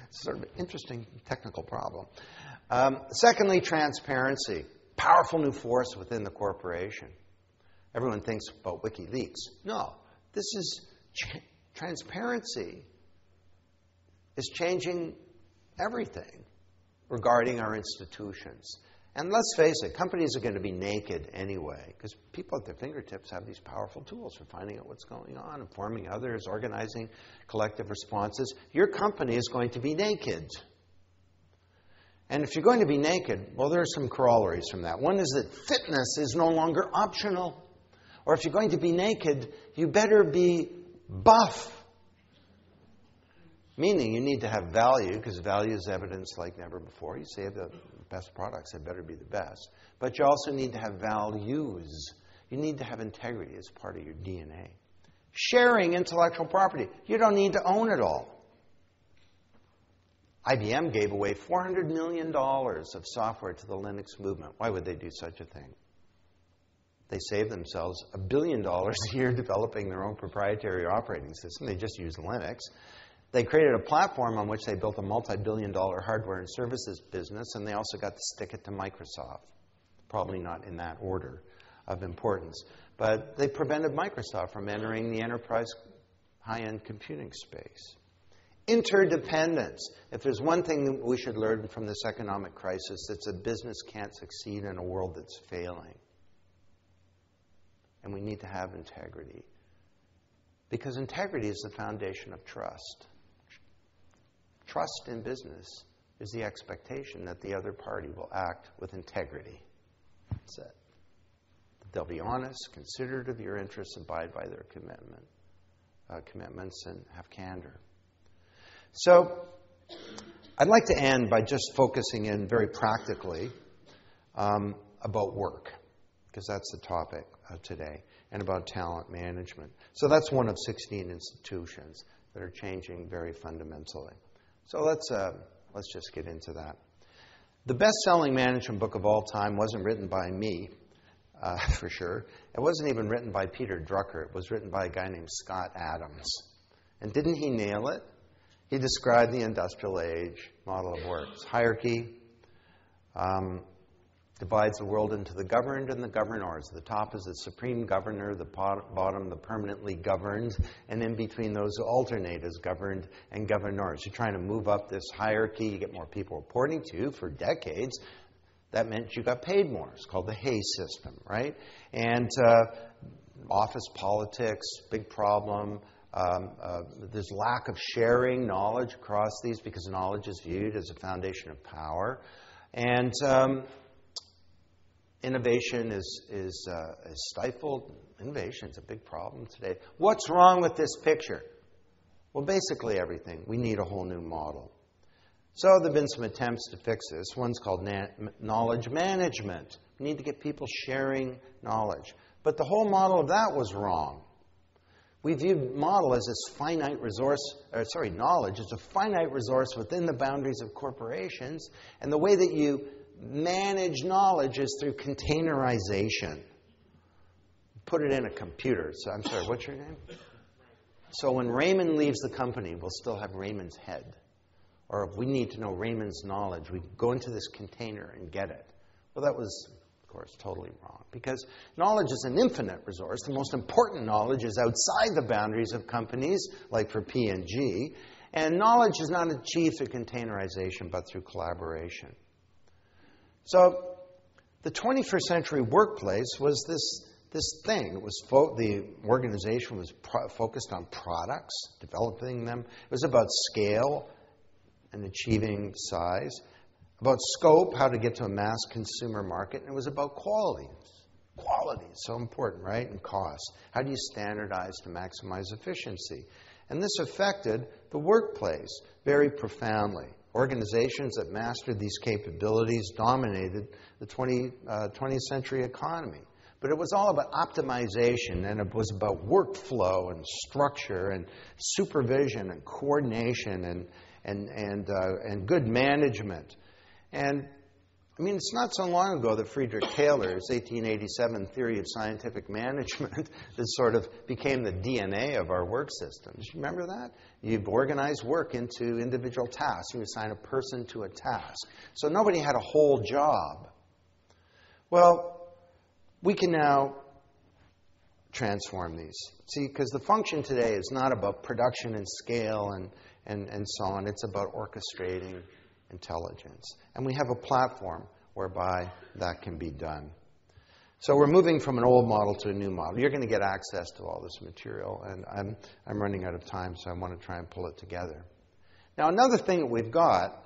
It's sort of an interesting technical problem. Secondly, transparency. Powerful new force within the corporation. Everyone thinks about WikiLeaks. No, this is transparency is changing everything regarding our institutions. And let's face it, companies are going to be naked anyway, because people at their fingertips have these powerful tools for finding out what's going on, informing others, organizing collective responses. Your company is going to be naked. And if you're going to be naked, well, there are some corollaries from that. One is that fitness is no longer optional. Or if you're going to be naked, you better be buff. Meaning you need to have value, because value is evidence like never before. You say the best products, they better be the best. But you also need to have values. You need to have integrity as part of your DNA. Sharing intellectual property. You don't need to own it all. IBM gave away $400 million of software to the Linux movement. Why would they do such a thing? They saved themselves $1 billion a year developing their own proprietary operating system. They just used Linux. They created a platform on which they built a multi-billion-dollar hardware and services business, and they also got to stick it to Microsoft. Probably not in that order of importance. But they prevented Microsoft from entering the enterprise high-end computing space. Interdependence. If there's one thing that we should learn from this economic crisis, it's that business can't succeed in a world that's failing. And we need to have integrity. Because integrity is the foundation of trust. Trust in business is the expectation that the other party will act with integrity. That's it. They'll be honest, considerate of your interests, abide by their commitments, and have candor. So, I'd like to end by just focusing in very practically about work, because that's the topic today, and about talent management. So that's one of 16 institutions that are changing very fundamentally. So let's just get into that. The best-selling management book of all time wasn't written by me, for sure. It wasn't even written by Peter Drucker. It was written by a guy named Scott Adams. And didn't he nail it? He described the industrial age model of work. It's hierarchy, divides the world into the governed and the governors. The top is the supreme governor, the bottom the permanently governed, and in between those who alternate as governed and governors. You're trying to move up this hierarchy, you get more people reporting to you. For decades, that meant you got paid more. It's called the Hay system, right? And office politics, big problem. There's lack of sharing knowledge across these because knowledge is viewed as a foundation of power. And innovation is stifled. Innovation is a big problem today. What's wrong with this picture? Well, basically everything. We need a whole new model. So there have been some attempts to fix this. One's called knowledge management. We need to get people sharing knowledge. But the whole model of that was wrong. We viewed model as this finite resource, knowledge as a finite resource within the boundaries of corporations. And the way that you manage knowledge is through containerization. Put it in a computer. So I'm sorry, what's your name? So when Raymond leaves the company, we'll still have Raymond's head. Or if we need to know Raymond's knowledge, we go into this container and get it. Well, that was, of course, totally wrong. Because knowledge is an infinite resource. The most important knowledge is outside the boundaries of companies, like for P&G. And knowledge is not achieved through containerization, but through collaboration. So the 21st century workplace was this thing. It was the organization was focused on products, developing them. It was about scale and achieving size, about scope, how to get to a mass consumer market, and it was about quality. Quality is so important, right? And cost. How do you standardize to maximize efficiency? And this affected the workplace very profoundly. Organizations that mastered these capabilities dominated the 20th century economy. But it was all about optimization, and it was about workflow and structure and supervision and coordination and good management. And I mean, it's not so long ago that Friedrich Taylor's 1887 theory of scientific management that sort of became the DNA of our work systems. You remember that? You've organized work into individual tasks. You assign a person to a task. So nobody had a whole job. Well, we can now transform these. See, because the function today is not about production and scale and so on. It's about orchestrating intelligence. And we have a platform whereby that can be done. So we're moving from an old model to a new model. You're going to get access to all this material, and I'm running out of time, so I want to try and pull it together. Now, another thing that we've got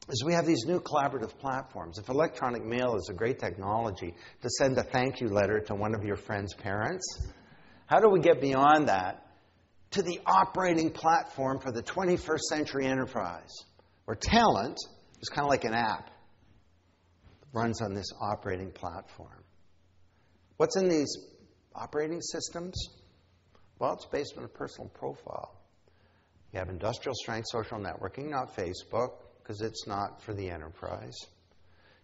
is we have these new collaborative platforms. If electronic mail is a great technology to send a thank you letter to one of your friend's parents, how do we get beyond that to the operating platform for the 21st century enterprise, where talent is kind of like an app that runs on this operating platform? What's in these operating systems? Well, it's based on a personal profile. You have industrial strength social networking, not Facebook, because it's not for the enterprise.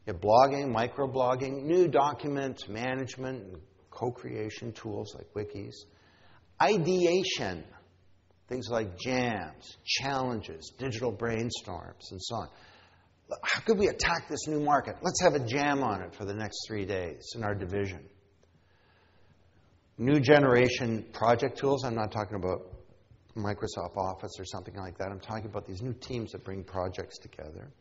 You have blogging, microblogging, new document management, and co-creation tools like wikis. Ideation, things like jams, challenges, digital brainstorms, and so on. How could we attack this new market? Let's have a jam on it for the next 3 days in our division. New generation project tools. I'm not talking about Microsoft Office or something like that. I'm talking about these new teams that bring projects together.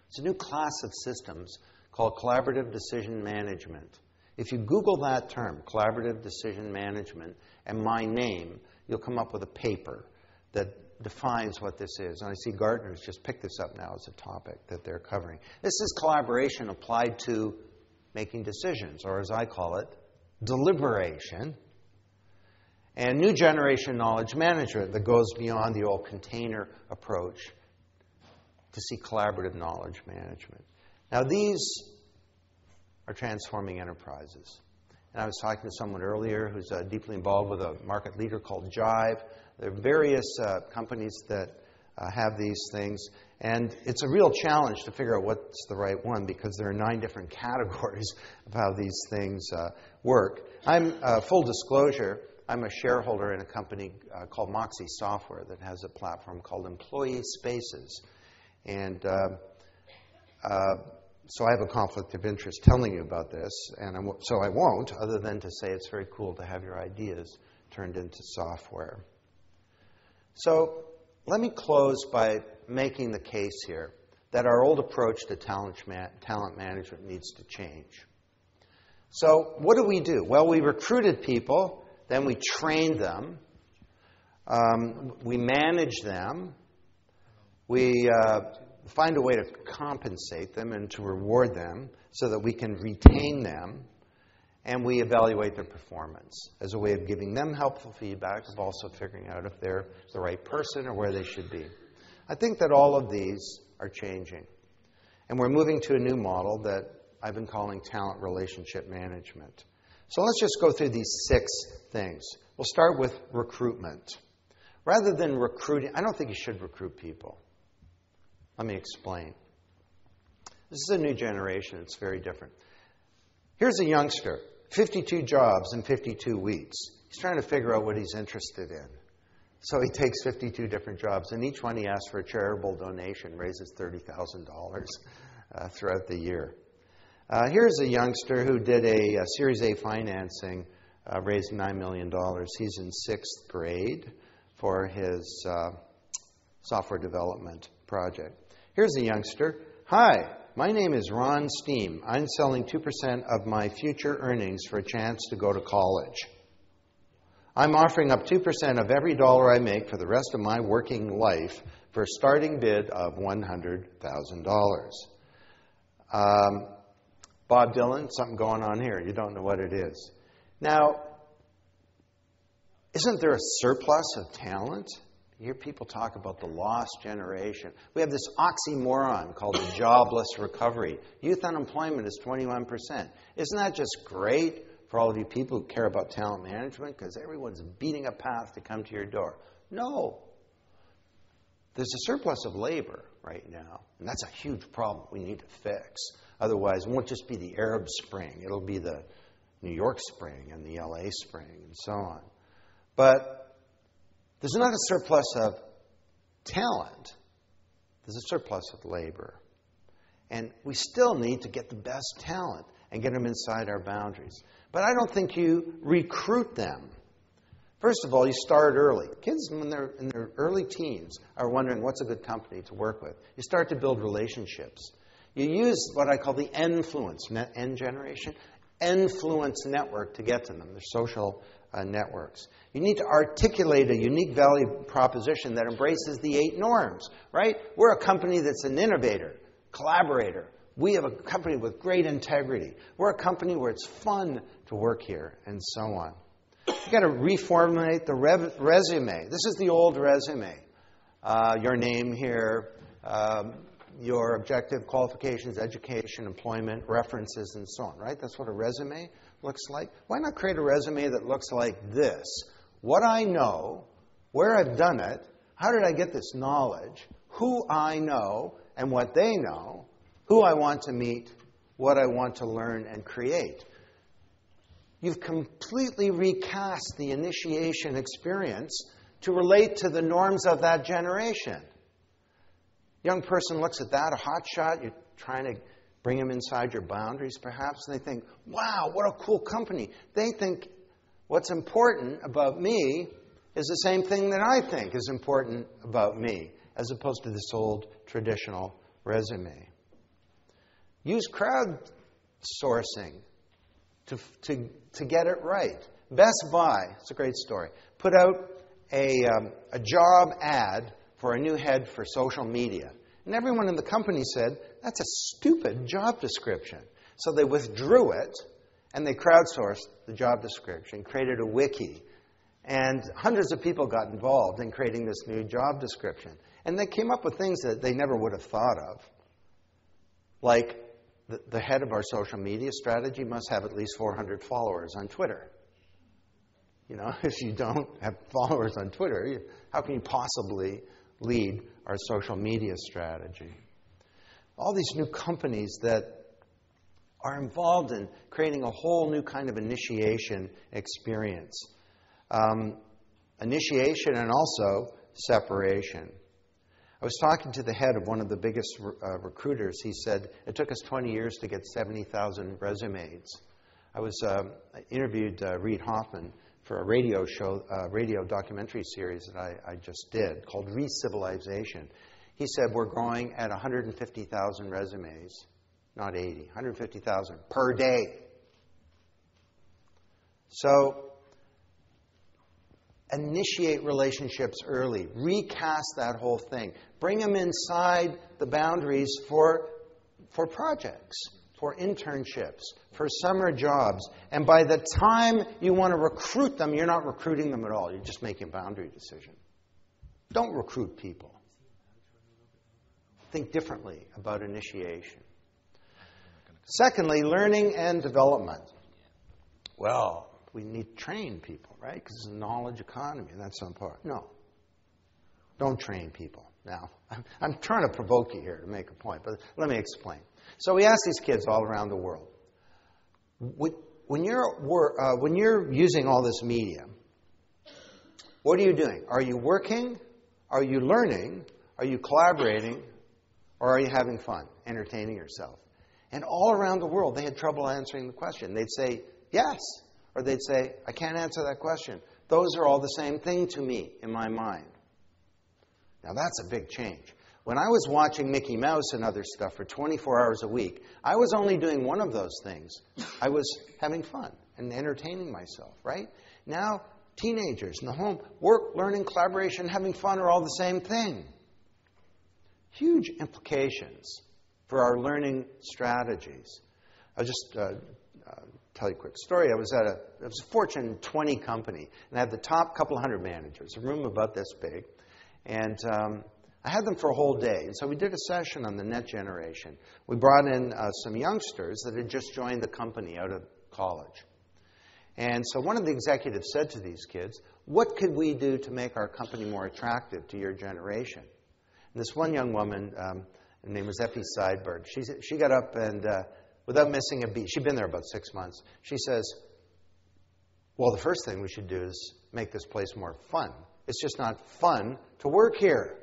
It's a new class of systems called collaborative decision management. If you Google that term, collaborative decision management, and my name, you'll come up with a paper that defines what this is. And I see Gartner's just picked this up now as a topic that they're covering. This is collaboration applied to making decisions, or as I call it, deliberation. And new generation knowledge management that goes beyond the old container approach to see collaborative knowledge management. Now, these are transforming enterprises. And I was talking to someone earlier who's deeply involved with a market leader called Jive. There are various companies that have these things. And it's a real challenge to figure out what's the right one, because there are 9 different categories of how these things work. I'm, full disclosure, I'm a shareholder in a company called Moxie Software that has a platform called Employee Spaces. And so I have a conflict of interest telling you about this, and so I won't, other than to say it's very cool to have your ideas turned into software. So let me close by making the case here that our old approach to talent management needs to change. So what do? Well, we recruited people, then we trained them, we manage them, we find a way to compensate them and to reward them so that we can retain them, and we evaluate their performance as a way of giving them helpful feedback, of also figuring out if they're the right person or where they should be. I think that all of these are changing, and we're moving to a new model that I've been calling talent relationship management. So let's just go through these 6 things. We'll start with recruitment. Rather than recruiting, I don't think you should recruit people. Let me explain. This is a new generation. It's very different. Here's a youngster, 52 jobs in 52 weeks. He's trying to figure out what he's interested in. So he takes 52 different jobs, and each one he asks for a charitable donation, raises $30,000 throughout the year. Here's a youngster who did a Series A financing, raised $9 million. He's in 6th grade for his software development project. Here's a youngster. Hi, my name is Ron Steam. I'm selling 2% of my future earnings for a chance to go to college. I'm offering up 2% of every dollar I make for the rest of my working life for a starting bid of $100,000. Bob Dylan, something going on here. You don't know what it is. Now, isn't there a surplus of talent? You hear people talk about the lost generation. We have this oxymoron called the jobless recovery. Youth unemployment is 21%. Isn't that just great for all of you people who care about talent management? Because everyone's beating a path to come to your door. No. there's a surplus of labor right now, and that's a huge problem we need to fix. Otherwise, it won't just be the Arab Spring. It'll be the New York Spring and the LA Spring and so on. But there's not a surplus of talent. There's a surplus of labor. And we still need to get the best talent and get them inside our boundaries. But I don't think you recruit them. First of all, you start early. Kids, when they're in their early teens, are wondering what's a good company to work with. You start to build relationships. You use what I call the influence, N generation, influence network to get to them. They're social networks. You need to articulate a unique value proposition that embraces the 8 norms, right? We're a company that's an innovator, collaborator. We have a company with great integrity. We're a company where it's fun to work here, and so on. You've got to reformulate the resume. This is the old resume. Your name here, your objective, qualifications, education, employment, references, and so on, right? That's what a resume looks like. Why not create a resume that looks like this? What I know, where I've done it, how did I get this knowledge, who I know and what they know, who I want to meet, what I want to learn and create. You've completely recast the initiation experience to relate to the norms of that generation. Young person looks at that, a hot shot, you're trying to bring them inside your boundaries perhaps, and they think, wow, what a cool company. They think what's important about me is the same thing that I think is important about me, as opposed to this old traditional resume. Use crowdsourcing to get it right. Best Buy, it's a great story, put out a job ad for a new head for social media. And everyone in the company said, that's a stupid job description. So they withdrew it, and they crowdsourced the job description, created a wiki. And hundreds of people got involved in creating this new job description. And they came up with things that they never would have thought of. Like, the head of our social media strategy must have at least 400 followers on Twitter. You know, if you don't have followers on Twitter, how can you possibly lead our social media strategy? All these new companies that are involved in creating a whole new kind of initiation experience. Initiation and also separation. I was talking to the head of one of the biggest recruiters. He said, it took us 20 years to get 70,000 resumes. I interviewed Reid Hoffman for a radio show, radio documentary series that I just did called Re-Civilization. He said, we're growing at 150,000 resumes, not 80, 150,000 per day. So, initiate relationships early. Recast that whole thing. Bring them inside the boundaries for projects, for internships, for summer jobs. And by the time you want to recruit them, you're not recruiting them at all. You're just making a boundary decision. Don't recruit people. Think differently about initiation. Secondly, learning and development. Well, we need to train people, right? Because it's a knowledge economy, and that's so important. No. Don't train people. Now, I'm trying to provoke you here to make a point, but let me explain. So we ask these kids all around the world, when you're using all this media, what are you doing? Are you working? Are you learning? Are you collaborating? Or are you having fun, entertaining yourself? And all around the world, they had trouble answering the question. They'd say, yes. Or they'd say, I can't answer that question. Those are all the same thing to me in my mind. Now, that's a big change. When I was watching Mickey Mouse and other stuff for 24 hours a week, I was only doing one of those things. I was having fun and entertaining myself, right? Now, teenagers in the home, work, learning, collaboration, having fun are all the same thing. Huge implications for our learning strategies. I'll just tell you a quick story. It was a Fortune 20 company, and I had the top couple hundred managers, a room about this big, and I had them for a whole day. And so we did a session on the net generation. We brought in some youngsters that had just joined the company out of college. And so one of the executives said to these kids, what could we do to make our company more attractive to your generation? this one young woman, her name was Effie Seidberg, she got up and, without missing a beat, she'd been there about 6 months, she says, well, the first thing we should do is make this place more fun. It's just not fun to work here.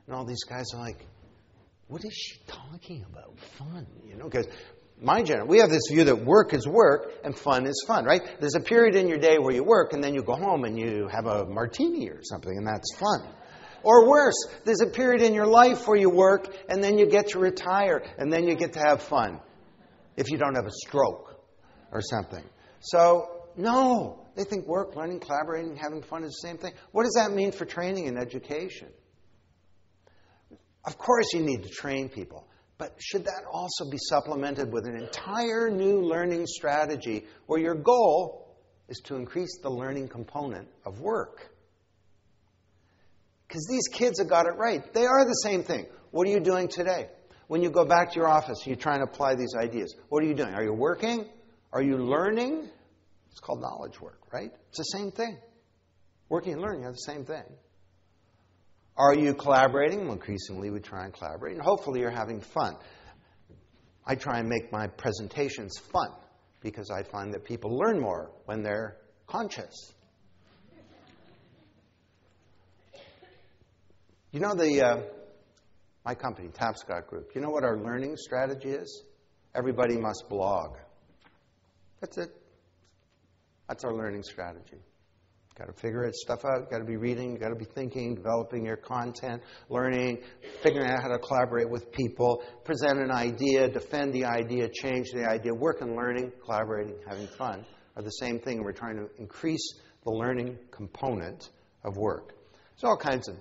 And all these guys are like, what is she talking about? Fun, you know? Because we have this view that work is work and fun is fun, right? There's a period in your day where you work and then you go home and you have a martini or something, and that's fun. Or worse, there's a period in your life where you work and then you get to retire and then you get to have fun if you don't have a stroke or something. So, no, they think work, learning, collaborating, having fun is the same thing. What does that mean for training and education? Of course you need to train people, but should that also be supplemented with an entire new learning strategy where your goal is to increase the learning component of work? Because these kids have got it right. They are the same thing. What are you doing today? When you go back to your office, you're trying to apply these ideas. What are you doing? Are you working? Are you learning? It's called knowledge work, right? It's the same thing. Working and learning are the same thing. Are you collaborating? Well, increasingly we try and collaborate, and hopefully you're having fun. I try and make my presentations fun because I find that people learn more when they're conscious. You know my company, Tapscott Group, you know what our learning strategy is? Everybody must blog. That's it. That's our learning strategy. Got to figure stuff out. Got to be reading. Got to be thinking, developing your content, learning, figuring out how to collaborate with people, present an idea, defend the idea, change the idea. Work and learning, collaborating, having fun are the same thing. We're trying to increase the learning component of work. There's all kinds of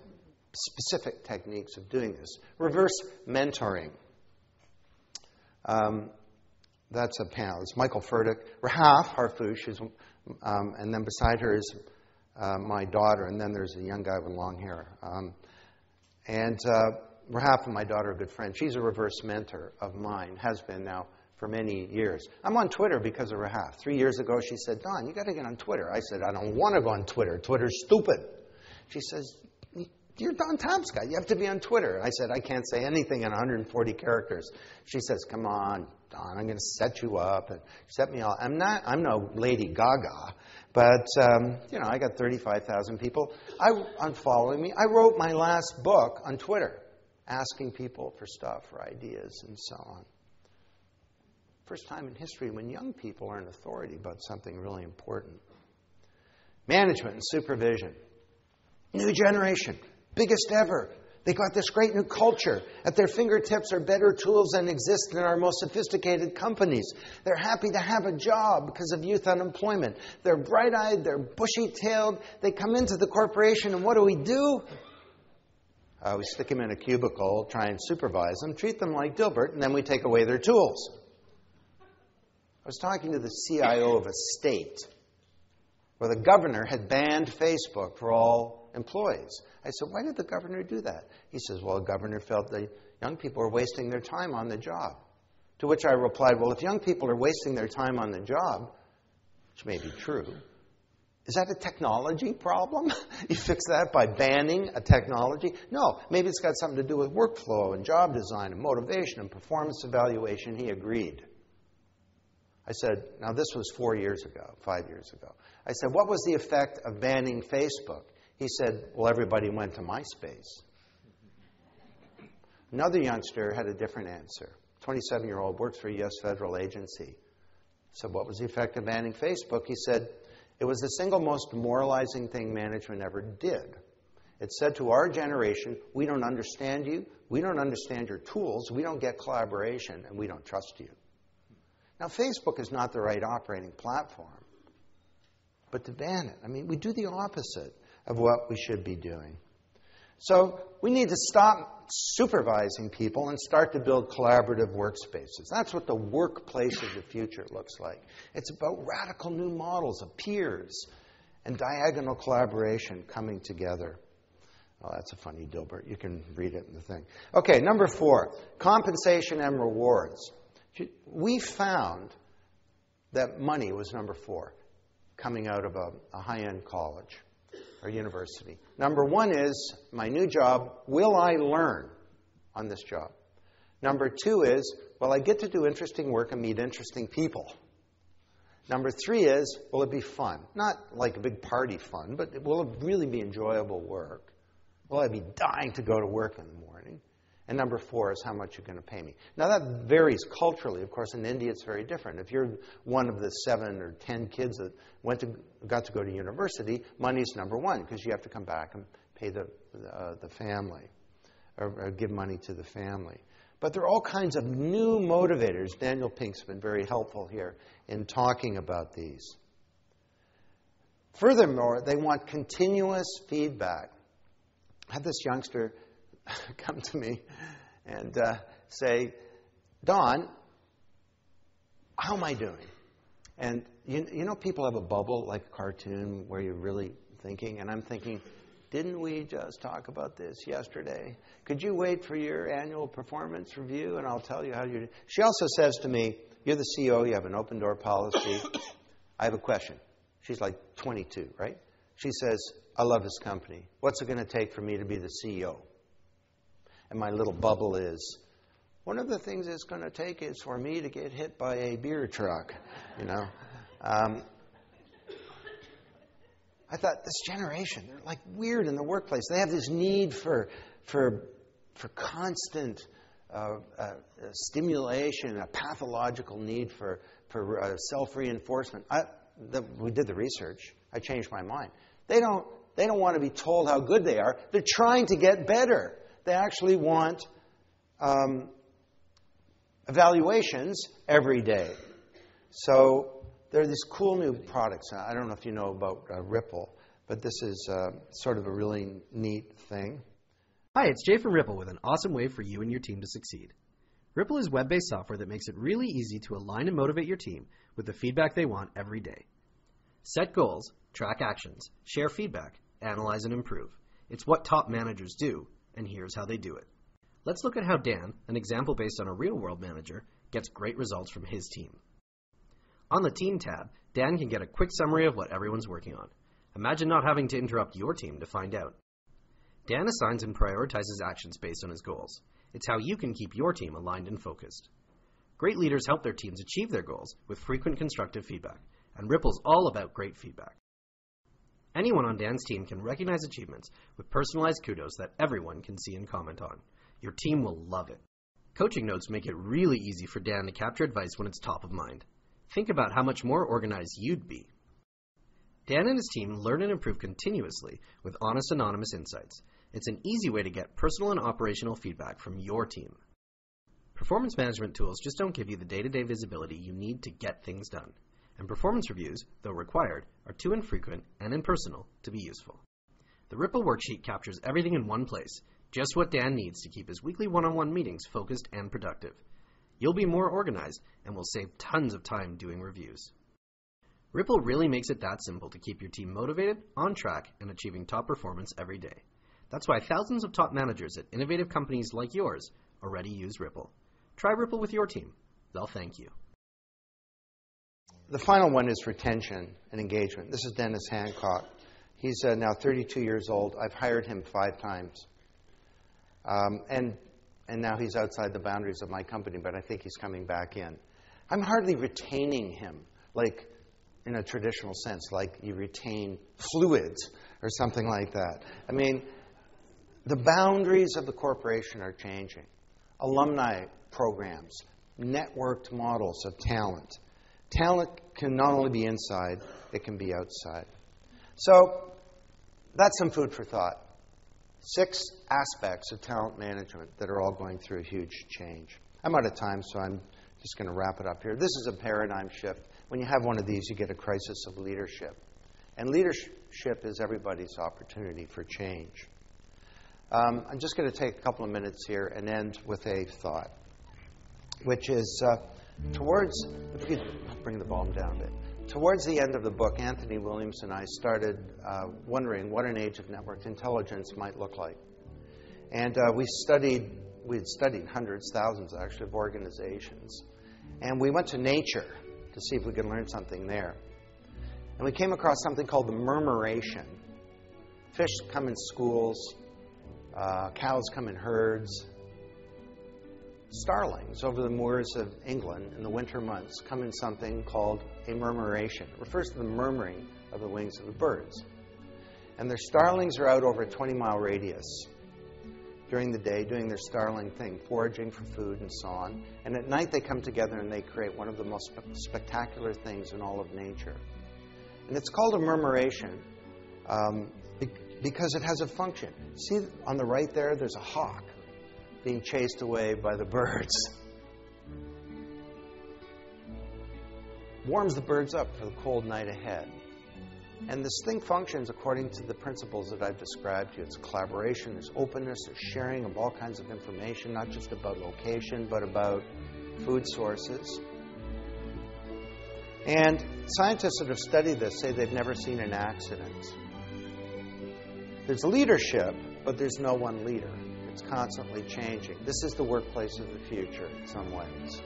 specific techniques of doing this. Reverse mentoring. That's a panel. It's Michael Furtick, Rahaf Harfouche, and then beside her is my daughter, and then there's a young guy with long hair. Rahaf and my daughter are good friends. She's a reverse mentor of mine, has been now for many years. I'm on Twitter because of Rahaf. 3 years ago, she said, Don, you got to get on Twitter. I said, I don't want to go on Twitter. Twitter's stupid. She says, you're Don Tapscott. You have to be on Twitter. I said, I can't say anything in 140 characters. She says, come on, Don, I'm going to set you up and set me all. I'm no Lady Gaga, but, I got 35,000 people unfollowing me. I wrote my last book on Twitter, asking people for stuff, for ideas, and so on. First time in history when young people are an authority about something really important. Management and supervision. New generation. Biggest ever. They got this great new culture. At their fingertips are better tools than exist in our most sophisticated companies. They're happy to have a job because of youth unemployment. They're bright-eyed. They're bushy-tailed. They come into the corporation, and what do? We stick them in a cubicle, try and supervise them, treat them like Dilbert, and then we take away their tools. I was talking to the CIO of a state where the governor had banned Facebook for all employees. I said, why did the governor do that? He says, well, the governor felt the young people are wasting their time on the job. To which I replied, well, if young people are wasting their time on the job, which may be true, is that a technology problem? You fix that by banning a technology? No, maybe it's got something to do with workflow and job design and motivation and performance evaluation. He agreed. I said, now this was 5 years ago. I said, what was the effect of banning Facebook? He said, well, everybody went to MySpace. Another youngster had a different answer. 27-year-old, works for a U.S. federal agency. So what was the effect of banning Facebook? He said, it was the single most demoralizing thing management ever did. It said to our generation, we don't understand you, we don't understand your tools, we don't get collaboration, and we don't trust you. Now, Facebook is not the right operating platform, but to ban it, we do the opposite of what we should be doing. So we need to stop supervising people and start to build collaborative workspaces. That's what the workplace of the future looks like. It's about radical new models of peers and diagonal collaboration coming together. Oh, that's a funny Dilbert. You can read it in the thing. Okay, number 4, compensation and rewards. We found that money was number 4 coming out of a high-end college. or university. Number one is my new job, will I learn on this job? Number two is, will I get to do interesting work and meet interesting people? Number three is, will it be fun? Not like a big party fun, but will it really be enjoyable work? Will I be dying to go to work in the morning? And number four is, how much you're going to pay me. Now, that varies culturally. Of course, in India, it's very different. If you're one of the 7 or 10 kids that got to go to university, money's number one, because you have to come back and pay the family, or give money to the family. But there are all kinds of new motivators. Daniel Pink's been very helpful here in talking about these. Furthermore, they want continuous feedback. I had this youngster come to me and say, Don, how am I doing? And you know people have a bubble, like a cartoon, where you're really thinking, and I'm thinking, didn't we just talk about this yesterday? Could you wait for your annual performance review and I'll tell you how you're doing? She also says to me, you're the CEO, you have an open door policy. I have a question. She's like 22, right? She says, I love this company. What's it going to take for me to be the CEO? And my little bubble is, one of the things it's going to take is for me to get hit by a beer truck, you know. I thought, this generation, they're like weird in the workplace. They have this need for constant stimulation, a pathological need for self-reinforcement. We did the research. I changed my mind. They don't want to be told how good they are. They're trying to get better. They actually want evaluations every day. So there are these cool new products. I don't know if you know about Ripple, but this is sort of a really neat thing. Hi, it's Jay from Ripple with an awesome way for you and your team to succeed. Ripple is web-based software that makes it really easy to align and motivate your team with the feedback they want every day. Set goals, track actions, share feedback, analyze and improve. It's what top managers do, and here's how they do it. Let's look at how Dan, an example based on a real-world manager, gets great results from his team. On the Team tab, Dan can get a quick summary of what everyone's working on. Imagine not having to interrupt your team to find out. Dan assigns and prioritizes actions based on his goals. It's how you can keep your team aligned and focused. Great leaders help their teams achieve their goals with frequent constructive feedback, and Ripple's all about great feedback. Anyone on Dan's team can recognize achievements with personalized kudos that everyone can see and comment on. Your team will love it. Coaching notes make it really easy for Dan to capture advice when it's top of mind. Think about how much more organized you'd be. Dan and his team learn and improve continuously with honest, anonymous insights. It's an easy way to get personal and operational feedback from your team. Performance management tools just don't give you the day-to-day visibility you need to get things done. And performance reviews, though required, are too infrequent and impersonal to be useful. The Ripple worksheet captures everything in one place, just what Dan needs to keep his weekly one-on-one meetings focused and productive. You'll be more organized and will save tons of time doing reviews. Ripple really makes it that simple to keep your team motivated, on track, and achieving top performance every day. That's why thousands of top managers at innovative companies like yours already use Ripple. Try Ripple with your team. They'll thank you. The final one is retention and engagement. This is Dennis Hancock. He's now 32 years old. I've hired him 5 times. And now he's outside the boundaries of my company, but I think he's coming back in. I'm hardly retaining him, like in a traditional sense, like you retain fluids or something like that. I mean, the boundaries of the corporation are changing. Alumni programs, networked models of talent. Talent can not only be inside, it can be outside. So that's some food for thought. 6 aspects of talent management that are all going through a huge change. I'm out of time, so I'm just going to wrap it up here. This is a paradigm shift. When you have one of these, you get a crisis of leadership. And leadership is everybody's opportunity for change. I'm just going to take a couple of minutes here and end with a thought, which is towards, if you could bring the volume down a bit, towards the end of the book, Anthony Williams and I started wondering what an age of networked intelligence might look like. And we had studied hundreds, thousands actually, of organizations. And we went to nature to see if we could learn something there. And we came across something called the murmuration. Fish come in schools. Cows come in herds. Starlings over the moors of England in the winter months come in something called a murmuration. It refers to the murmuring of the wings of the birds. And their starlings are out over a 20-mile radius during the day doing their starling thing, foraging for food and so on. And at night they come together and they create one of the most spectacular things in all of nature. And it's called a murmuration because it has a function. See on the right there, there's a hawk being chased away by the birds. Warms the birds up for the cold night ahead. And this thing functions according to the principles that I've described to you. It's collaboration, there's openness, there's sharing of all kinds of information, not just about location, but about food sources. And scientists that have studied this say they've never seen an accident. There's leadership, but there's no one leader. It's constantly changing. This is the workplace of the future in some ways.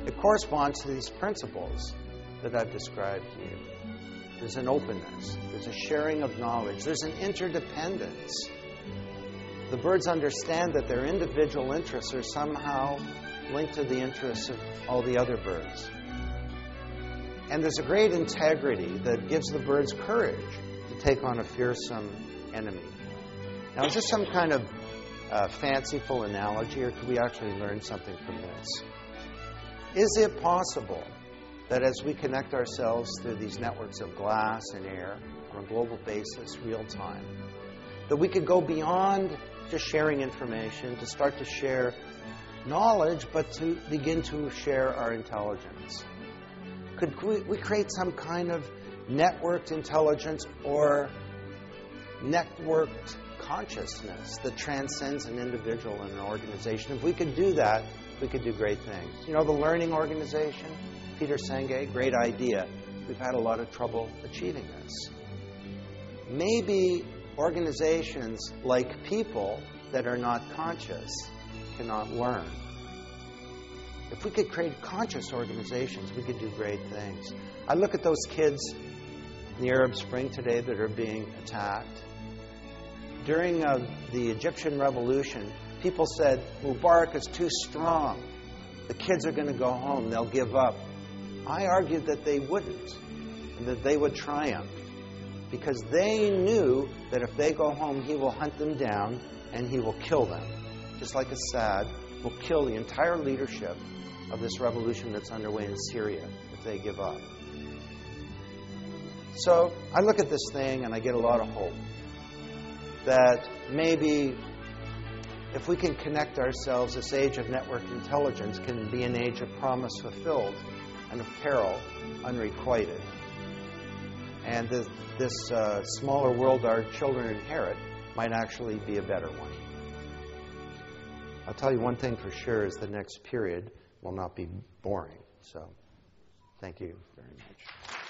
It corresponds to these principles that I've described to you. There's an openness. There's a sharing of knowledge. There's an interdependence. The birds understand that their individual interests are somehow linked to the interests of all the other birds. And there's a great integrity that gives the birds courage to take on a fearsome enemy. Now, is this some kind of fanciful analogy, or could we actually learn something from this? Is it possible that as we connect ourselves through these networks of glass and air on a global basis, real time, that we could go beyond just sharing information, to start to share knowledge, but to begin to share our intelligence? Could we create some kind of networked intelligence or networked consciousness that transcends an individual and an organization? If we could do that, we could do great things. You know, the learning organization, Peter Senge, great idea. We've had a lot of trouble achieving this. Maybe organizations, like people that are not conscious, cannot learn. If we could create conscious organizations, we could do great things. I look at those kids in the Arab Spring today that are being attacked. During the Egyptian Revolution, people said, Mubarak is too strong. The kids are going to go home. They'll give up. I argued that they wouldn't, and that they would triumph, because they knew that if they go home, he will hunt them down and he will kill them. Just like Assad will kill the entire leadership of this revolution that's underway in Syria if they give up. So I look at this thing and I get a lot of hope that maybe if we can connect ourselves, this age of network intelligence can be an age of promise fulfilled and of peril unrequited. And this smaller world our children inherit might actually be a better one. I'll tell you one thing for sure is the next period will not be boring. So thank you very much.